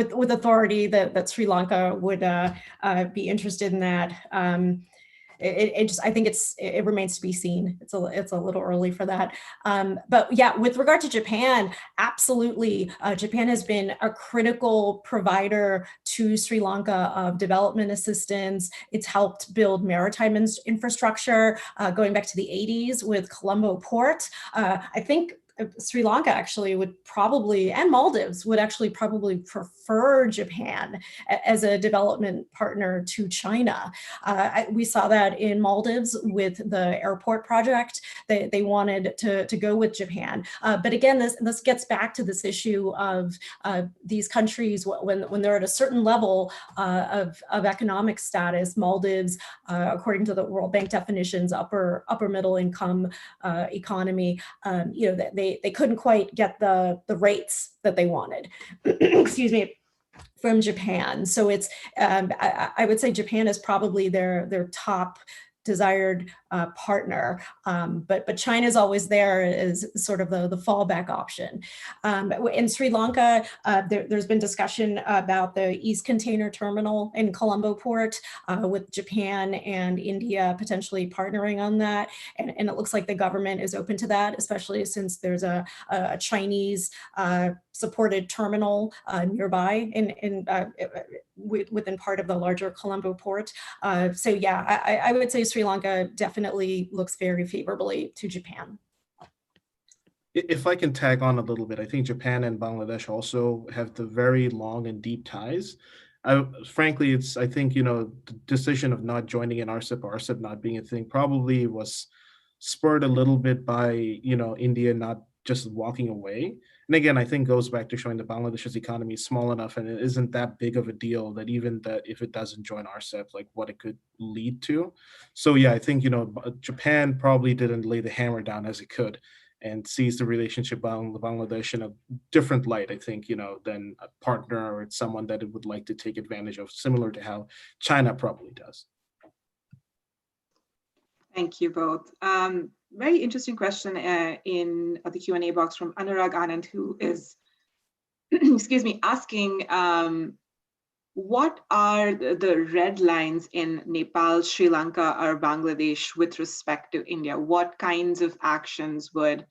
authority that Sri Lanka would be interested in that. I think it remains to be seen. It's a little early for that. But yeah, with regard to Japan, absolutely. Japan has been a critical provider to Sri Lanka of development assistance. It's helped build maritime infrastructure going back to the 80s with Colombo Port. I think Sri Lanka actually would probably, and Maldives would actually probably prefer Japan as a development partner to China. We saw that in Maldives with the airport project. They wanted to go with Japan. But again, this gets back to this issue of these countries, when they're at a certain level of economic status. Maldives, according to the World Bank definitions, upper middle income economy, they couldn't quite get the rates that they wanted. Excuse me, from Japan. So it's I would say Japan is probably their top desired partner, but China is always there as sort of the fallback option. In Sri Lanka, there's been discussion about the East Container Terminal in Colombo Port, with Japan and India potentially partnering on that, and it looks like the government is open to that, especially since there's a Chinese supported terminal nearby within part of the larger Colombo port. So yeah, I would say Sri Lanka definitely looks very favorably to Japan. If I can tag on a little bit, I think Japan and Bangladesh also have the very long and deep ties. Frankly, I think, the decision of not joining in RCEP, or RCEP not being a thing, probably was spurred a little bit by, India not just walking away. And again, I think goes back to showing that Bangladesh's economy is small enough and it isn't that big of a deal that even that if it doesn't join RCEP, like what it could lead to. So yeah, I think, Japan probably didn't lay the hammer down as it could and sees the relationship with Bangladesh in a different light, I think, than a partner or it's someone that it would like to take advantage of, similar to how China probably does. Thank you both. Very interesting question in the Q&A box from Anurag Anand, who is, excuse me, asking what are the red lines in Nepal, Sri Lanka, or Bangladesh with respect to India? What kinds of actions would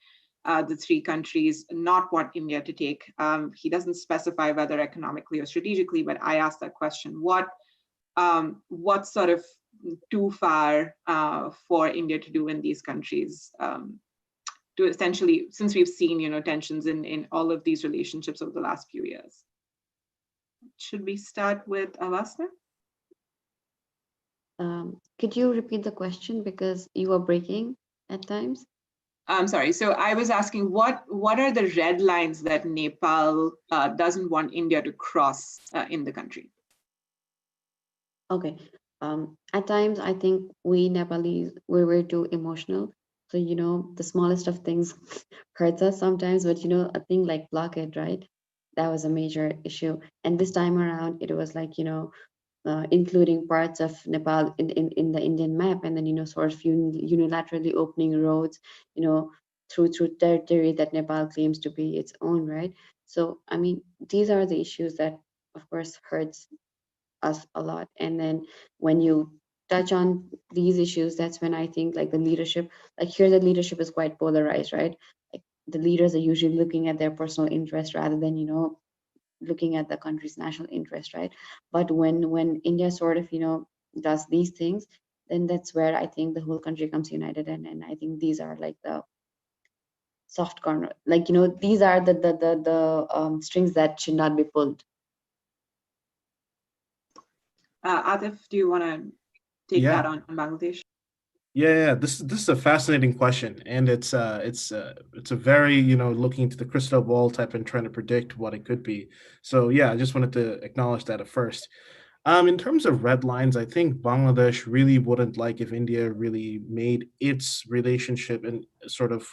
the three countries not want India to take? He doesn't specify whether economically or strategically, but I asked that question. What sort of too far for India to do in these countries to essentially, since we've seen, tensions in all of these relationships over the last few years? Should we start with Avasna? Could you repeat the question because you were breaking at times? I'm sorry. So I was asking what are the red lines that Nepal doesn't want India to cross in the country? Okay. At times, I think we Nepalese, we were too emotional. So, the smallest of things hurts us sometimes, but, a thing like blockade, right? That was a major issue. And this time around, it was like, including parts of Nepal in the Indian map, and then, sort of unilaterally opening roads, through territory that Nepal claims to be its own, right? So, I mean, these are the issues that, of course, hurts us a lot. And then when you touch on these issues, that's when I think like the leadership, like here the leadership is quite polarized, right? Like the leaders are usually looking at their personal interest rather than, looking at the country's national interest, right? But when India sort of, does these things, then that's where I think the whole country comes united. And I think these are like the soft corner, like, these are the strings that should not be pulled. Atif, do you want to take that on Bangladesh? Yeah, this is a fascinating question, and it's a very looking into the crystal ball type and trying to predict what it could be. So yeah, I just wanted to acknowledge that at first. In terms of red lines, I think Bangladesh really wouldn't like if India really made its relationship and sort of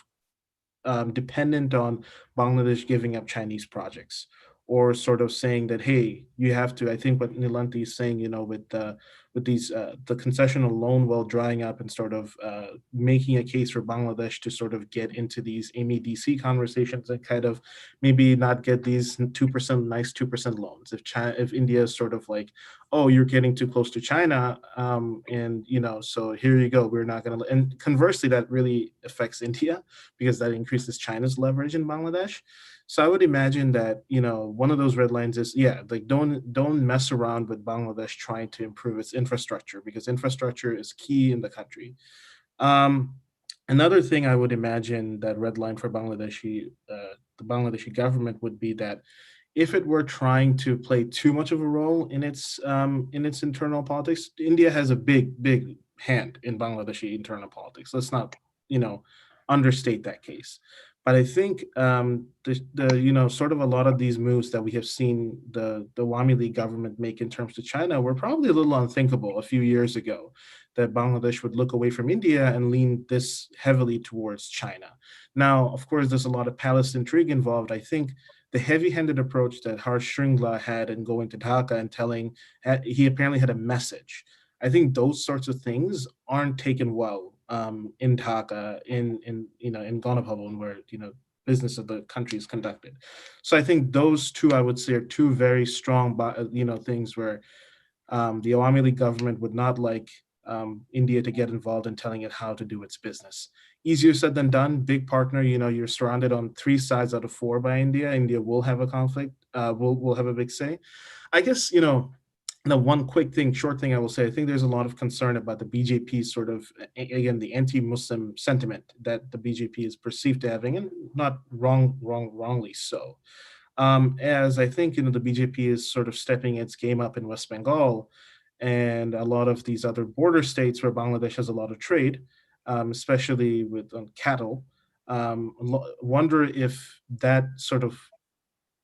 dependent on Bangladesh giving up Chinese projects, or sort of saying that, hey, you have to. I think what Nilanti is saying, with these the concessional loan well drying up, and sort of making a case for Bangladesh to sort of get into these MEDC conversations and kind of maybe not get these 2% nice 2% loans. If India is sort of like, oh, you're getting too close to China, and so here you go, we're not going to. And conversely, that really affects India because that increases China's leverage in Bangladesh. So I would imagine that one of those red lines is like don't mess around with Bangladesh trying to improve its infrastructure, because infrastructure is key in the country. Another thing I would imagine that red line for the Bangladeshi government would be that if it were trying to play too much of a role in its internal politics, India has a big hand in Bangladeshi internal politics. Let's not, you know, understate that case. But I think the sort of a lot of these moves that we have seen the Awami League government make in terms to China were probably a little unthinkable a few years ago, that Bangladesh would look away from India and lean this heavily towards China. Now, of course, there's a lot of palace intrigue involved. I think the heavy-handed approach that Harsh Shringla had in going to Dhaka and telling, he apparently had a message. I think those sorts of things aren't taken well in Dhaka, in Ganabhavan, where business of the country is conducted. So I think those two, I would say, are two very strong, things where the Awami League government would not like India to get involved in telling it how to do its business. Easier said than done. Big partner, you're surrounded on 3 sides out of 4 by India. India will have a conflict, will have a big say. I guess, the one short thing I will say, I think there's a lot of concern about the BJP sort of, again, the anti-Muslim sentiment that the BJP is perceived to having, and not wrongly so. As I think, the BJP is sort of stepping its game up in West Bengal and a lot of these other border states where Bangladesh has a lot of trade, especially with cattle. Wonder if that sort of,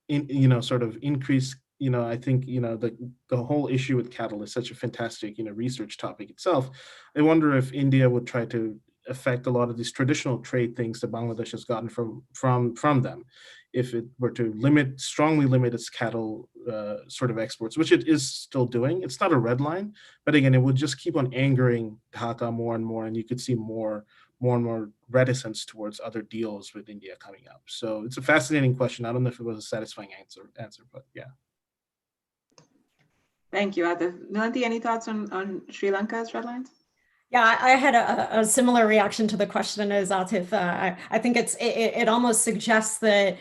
increase. I think the whole issue with cattle is such a fantastic research topic itself. I wonder if India would try to affect a lot of these traditional trade things that Bangladesh has gotten from them, if it were to strongly limit its cattle sort of exports, which it is still doing. It's not a red line, but again, it would just keep on angering Dhaka more and more, and you could see more and more reticence towards other deals with India coming up. So it's a fascinating question. I don't know if it was a satisfying answer, but yeah. Thank you, Atif. Nilanthi, any thoughts on Sri Lanka's red lines? Yeah, I had a similar reaction to the question as Atif. I think it almost suggests that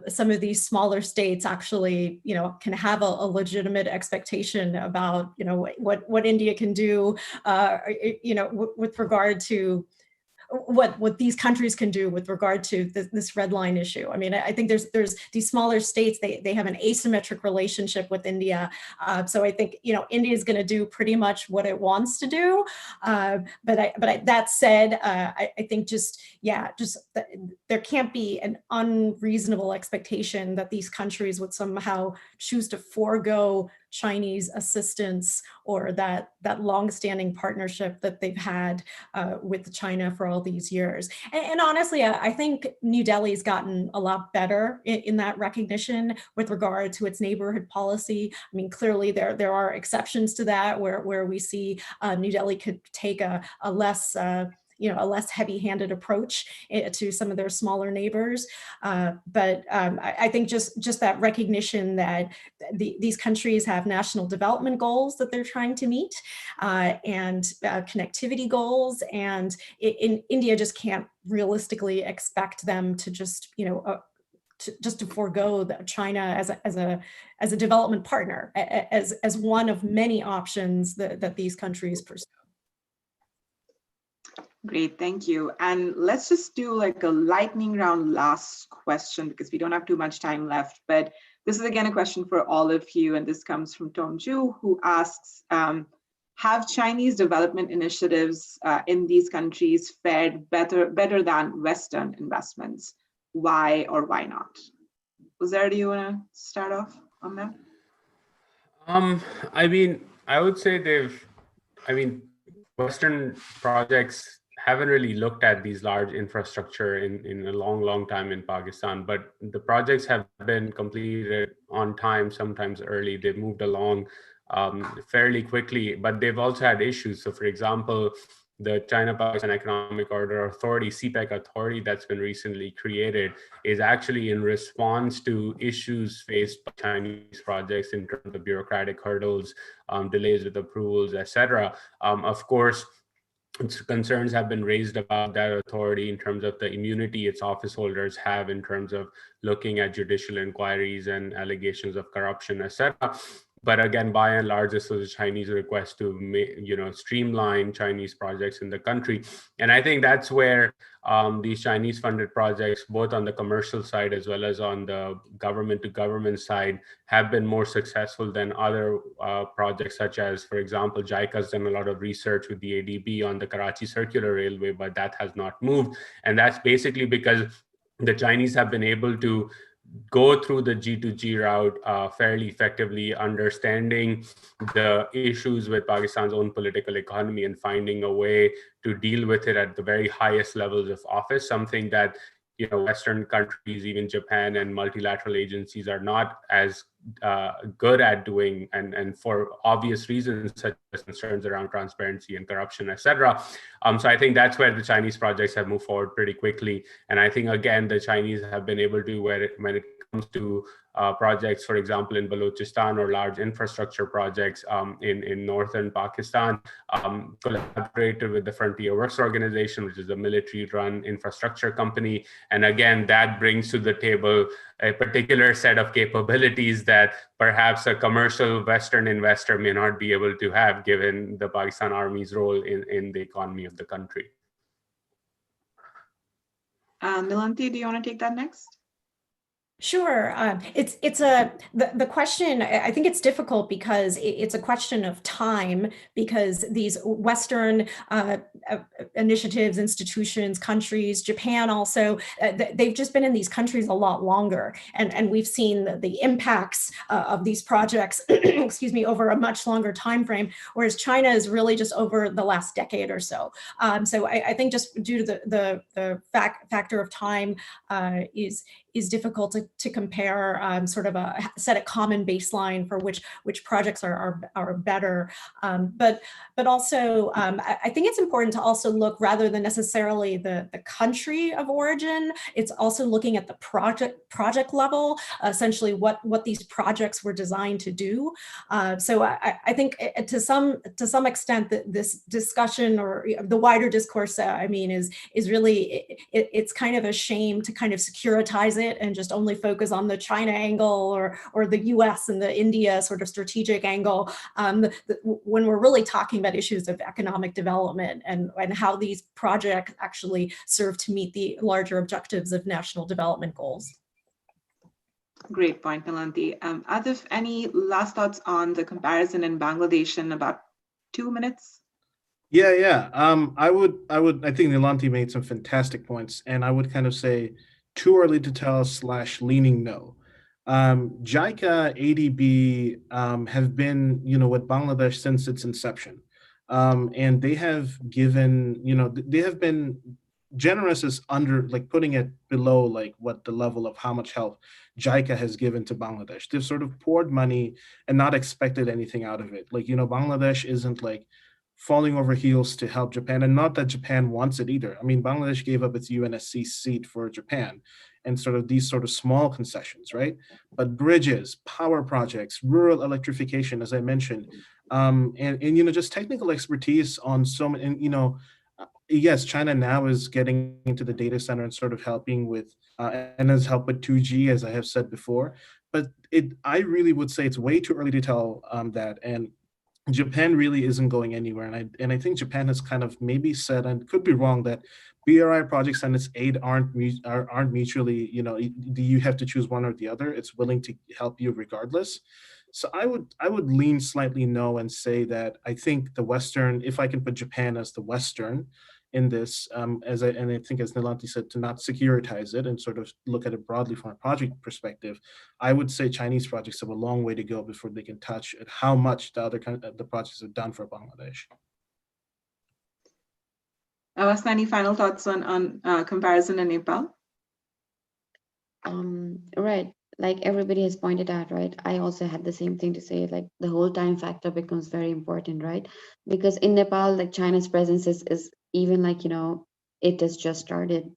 some of these smaller states actually, can have a legitimate expectation about, what India can do, with regard to what these countries can do with regard to this red line issue. I mean, I think there's these smaller states, they have an asymmetric relationship with India. So I think, India is going to do pretty much what it wants to do. But that said, I think there can't be an unreasonable expectation that these countries would somehow choose to forego Chinese assistance or that longstanding partnership that they've had with China for all these years. And honestly, I think New Delhi's gotten a lot better in that recognition with regard to its neighborhood policy. I mean, clearly there are exceptions to that where we see New Delhi could take a less a less heavy-handed approach to some of their smaller neighbors. But I think just that recognition that these countries have national development goals that they're trying to meet and connectivity goals. And India just can't realistically expect them to just, to forego China as a development partner, as one of many options that these countries pursue. Great, thank you. And let's just do like a lightning round last question because we don't have too much time left. But this is again a question for all of you, and this comes from Tom Ju, who asks, have Chinese development initiatives in these countries fared better than Western investments? Why or why not? Uzair, do you want to start off on that? I mean, I would say Western projects haven't really looked at these large infrastructure in a long time in Pakistan, but the projects have been completed on time, sometimes early. They've moved along fairly quickly, but they've also had issues. So for example, the China-Pakistan Economic Corridor Authority, CPEC authority that's been recently created is actually in response to issues faced by Chinese projects in terms of bureaucratic hurdles, delays with approvals, etc. Of course, concerns have been raised about that authority in terms of the immunity its office holders have in terms of looking at judicial inquiries and allegations of corruption, etc. But again, by and large, this was a Chinese request to streamline Chinese projects in the country. And I think that's where these Chinese funded projects, both on the commercial side as well as on the government to government side, have been more successful than other projects, such as, for example, JICA has done a lot of research with the ADB on the Karachi Circular Railway, but that has not moved. And that's basically because the Chinese have been able to go through the G2G route fairly effectively, understanding the issues with Pakistan's own political economy and finding a way to deal with it at the very highest levels of office, something that Western countries, even Japan and multilateral agencies, are not as good at doing, and for obvious reasons, such as concerns around transparency and corruption, etc. So I think that's where the Chinese projects have moved forward pretty quickly. And I think, again, the Chinese have been able to, when it comes to projects, for example, in Balochistan, or large infrastructure projects in northern Pakistan, collaborated with the Frontier Works Organization, which is a military-run infrastructure company. And again, that brings to the table a particular set of capabilities that perhaps a commercial Western investor may not be able to have, given the Pakistan Army's role in the economy of the country. Nilanthi, do you want to take that next? Sure. The question, I think it's difficult because it's a question of time, because these Western initiatives, institutions, countries, Japan also, they've just been in these countries a lot longer. And we've seen the impacts of these projects, excuse me, over a much longer time frame, whereas China is really just over the last decade or so. So I think just due to the factor of time is difficult to compare sort of set a common baseline for which projects are better. But also, I think it's important to also look, rather than necessarily the country of origin, it's also looking at the project level, essentially what these projects were designed to do. So I think to some extent that this discussion, or the wider discourse, I mean, is really, it's kind of a shame to kind of securitize it and just only focus on the China angle or the US and the India sort of strategic angle, when we're really talking about issues of economic development and how these projects actually serve to meet the larger objectives of national development goals. Great point, Nilanthi. Adif, any last thoughts on the comparison in Bangladesh in about 2 minutes? Yeah. I think Nilanthi made some fantastic points, and I would kind of say too early to tell / leaning no. JICA, ADB have been, with Bangladesh since its inception. And they have given, they have been generous as putting it below what the level of how much help JICA has given to Bangladesh. They've sort of poured money and not expected anything out of it. Bangladesh isn't falling over heels to help Japan, and not that Japan wants it either. I mean, Bangladesh gave up its UNSC seat for Japan, and these small concessions, right? But bridges, power projects, rural electrification, as I mentioned, and just technical expertise on so many. And yes, China now is getting into the data center and helping with, and has helped with 2G, as I have said before. But I really would say it's way too early to tell that. And Japan really isn't going anywhere, and I think Japan has kind of maybe said, and could be wrong, that BRI projects and its aid aren't mutually, you have to choose one or the other. It's willing to help you regardless. So I would lean slightly no and say that I think the Western, if I can put Japan as the Western in this, and I think, as Nilanthi said, to not securitize it and look at it broadly from a project perspective, I would say Chinese projects have a long way to go before they can touch at how much the projects have done for Bangladesh. Awasna, any final thoughts on comparison in Nepal? Right. Like everybody has pointed out, right? I also had the same thing to say, the whole time factor becomes very important, right? Because in Nepal, China's presence is even it has just started.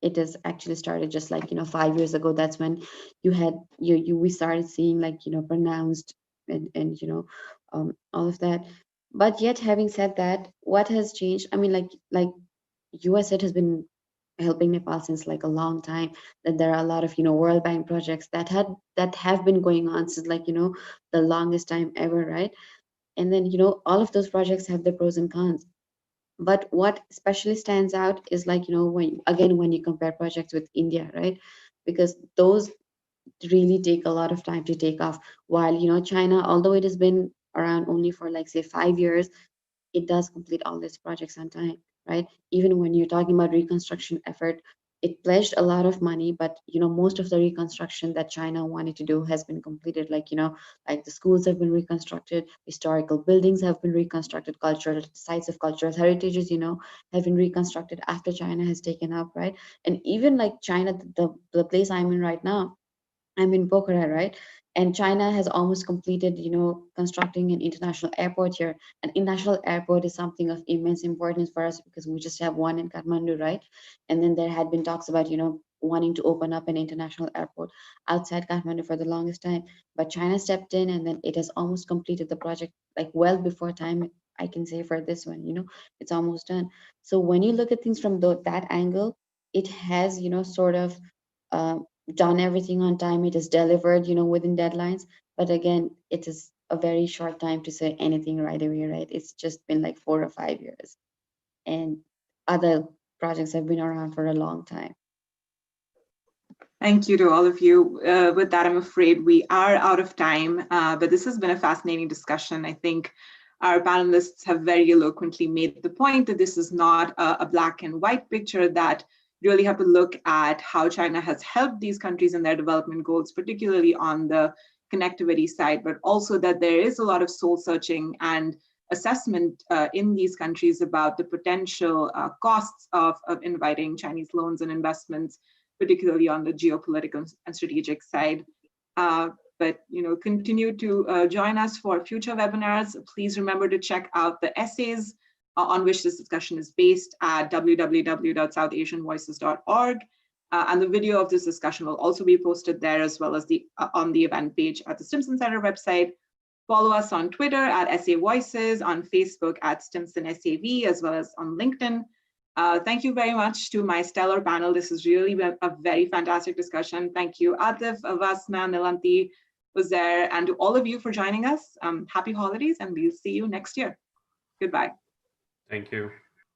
It has actually started just 5 years ago. That's when we started seeing pronounced and all of that. But yet, having said that, what has changed? I mean, US, it has been helping Nepal since like a long time. That there are a lot of World Bank projects that have been going on since like the longest time ever, right? And then all of those projects have their pros and cons. But what especially stands out is like when you compare projects with India, right? Because those really take a lot of time to take off. While China, although it has been around only for like say 5 years, it does complete all these projects on time, right? Even when you're talking about reconstruction effort, it pledged a lot of money, but most of the reconstruction that China wanted to do has been completed. Like like the schools have been reconstructed, historical buildings have been reconstructed, cultural sites of cultural heritages have been reconstructed after China has taken up, right? And even like China, the place I'm in right now, I'm in Pokhara, right? And China has almost completed, constructing an international airport here. An international airport is something of immense importance for us because we just have one in Kathmandu, right? And then there had been talks about, wanting to open up an international airport outside Kathmandu for the longest time. But China stepped in and then it has almost completed the project like well before time. I can say for this one, it's almost done. So when you look at things from that angle, it has, sort of uh, done everything on time. It is delivered, within deadlines. But again, it is a very short time to say anything right away, right? It's just been like 4 or 5 years, and other projects have been around for a long time. Thank you to all of you. With that, I'm afraid we are out of time, but this has been a fascinating discussion. I think our panelists have very eloquently made the point that this is not a black and white picture, that you really have to look at how China has helped these countries in their development goals, particularly on the connectivity side, but also that there is a lot of soul searching and assessment in these countries about the potential costs of inviting Chinese loans and investments, particularly on the geopolitical and strategic side. But continue to join us for future webinars. Please remember to check out the essays on which this discussion is based at www.southasianvoices.org. And the video of this discussion will also be posted there, as well as on the event page at the Stimson Center website. Follow us on Twitter at SA Voices, on Facebook at Stimson SAV, as well as on LinkedIn. Thank you very much to my stellar panel. This has really been a very fantastic discussion. Thank you, Atif, Avasna, Nilanti, Uzair, and to all of you for joining us. Happy holidays, and we'll see you next year. Goodbye. Thank you.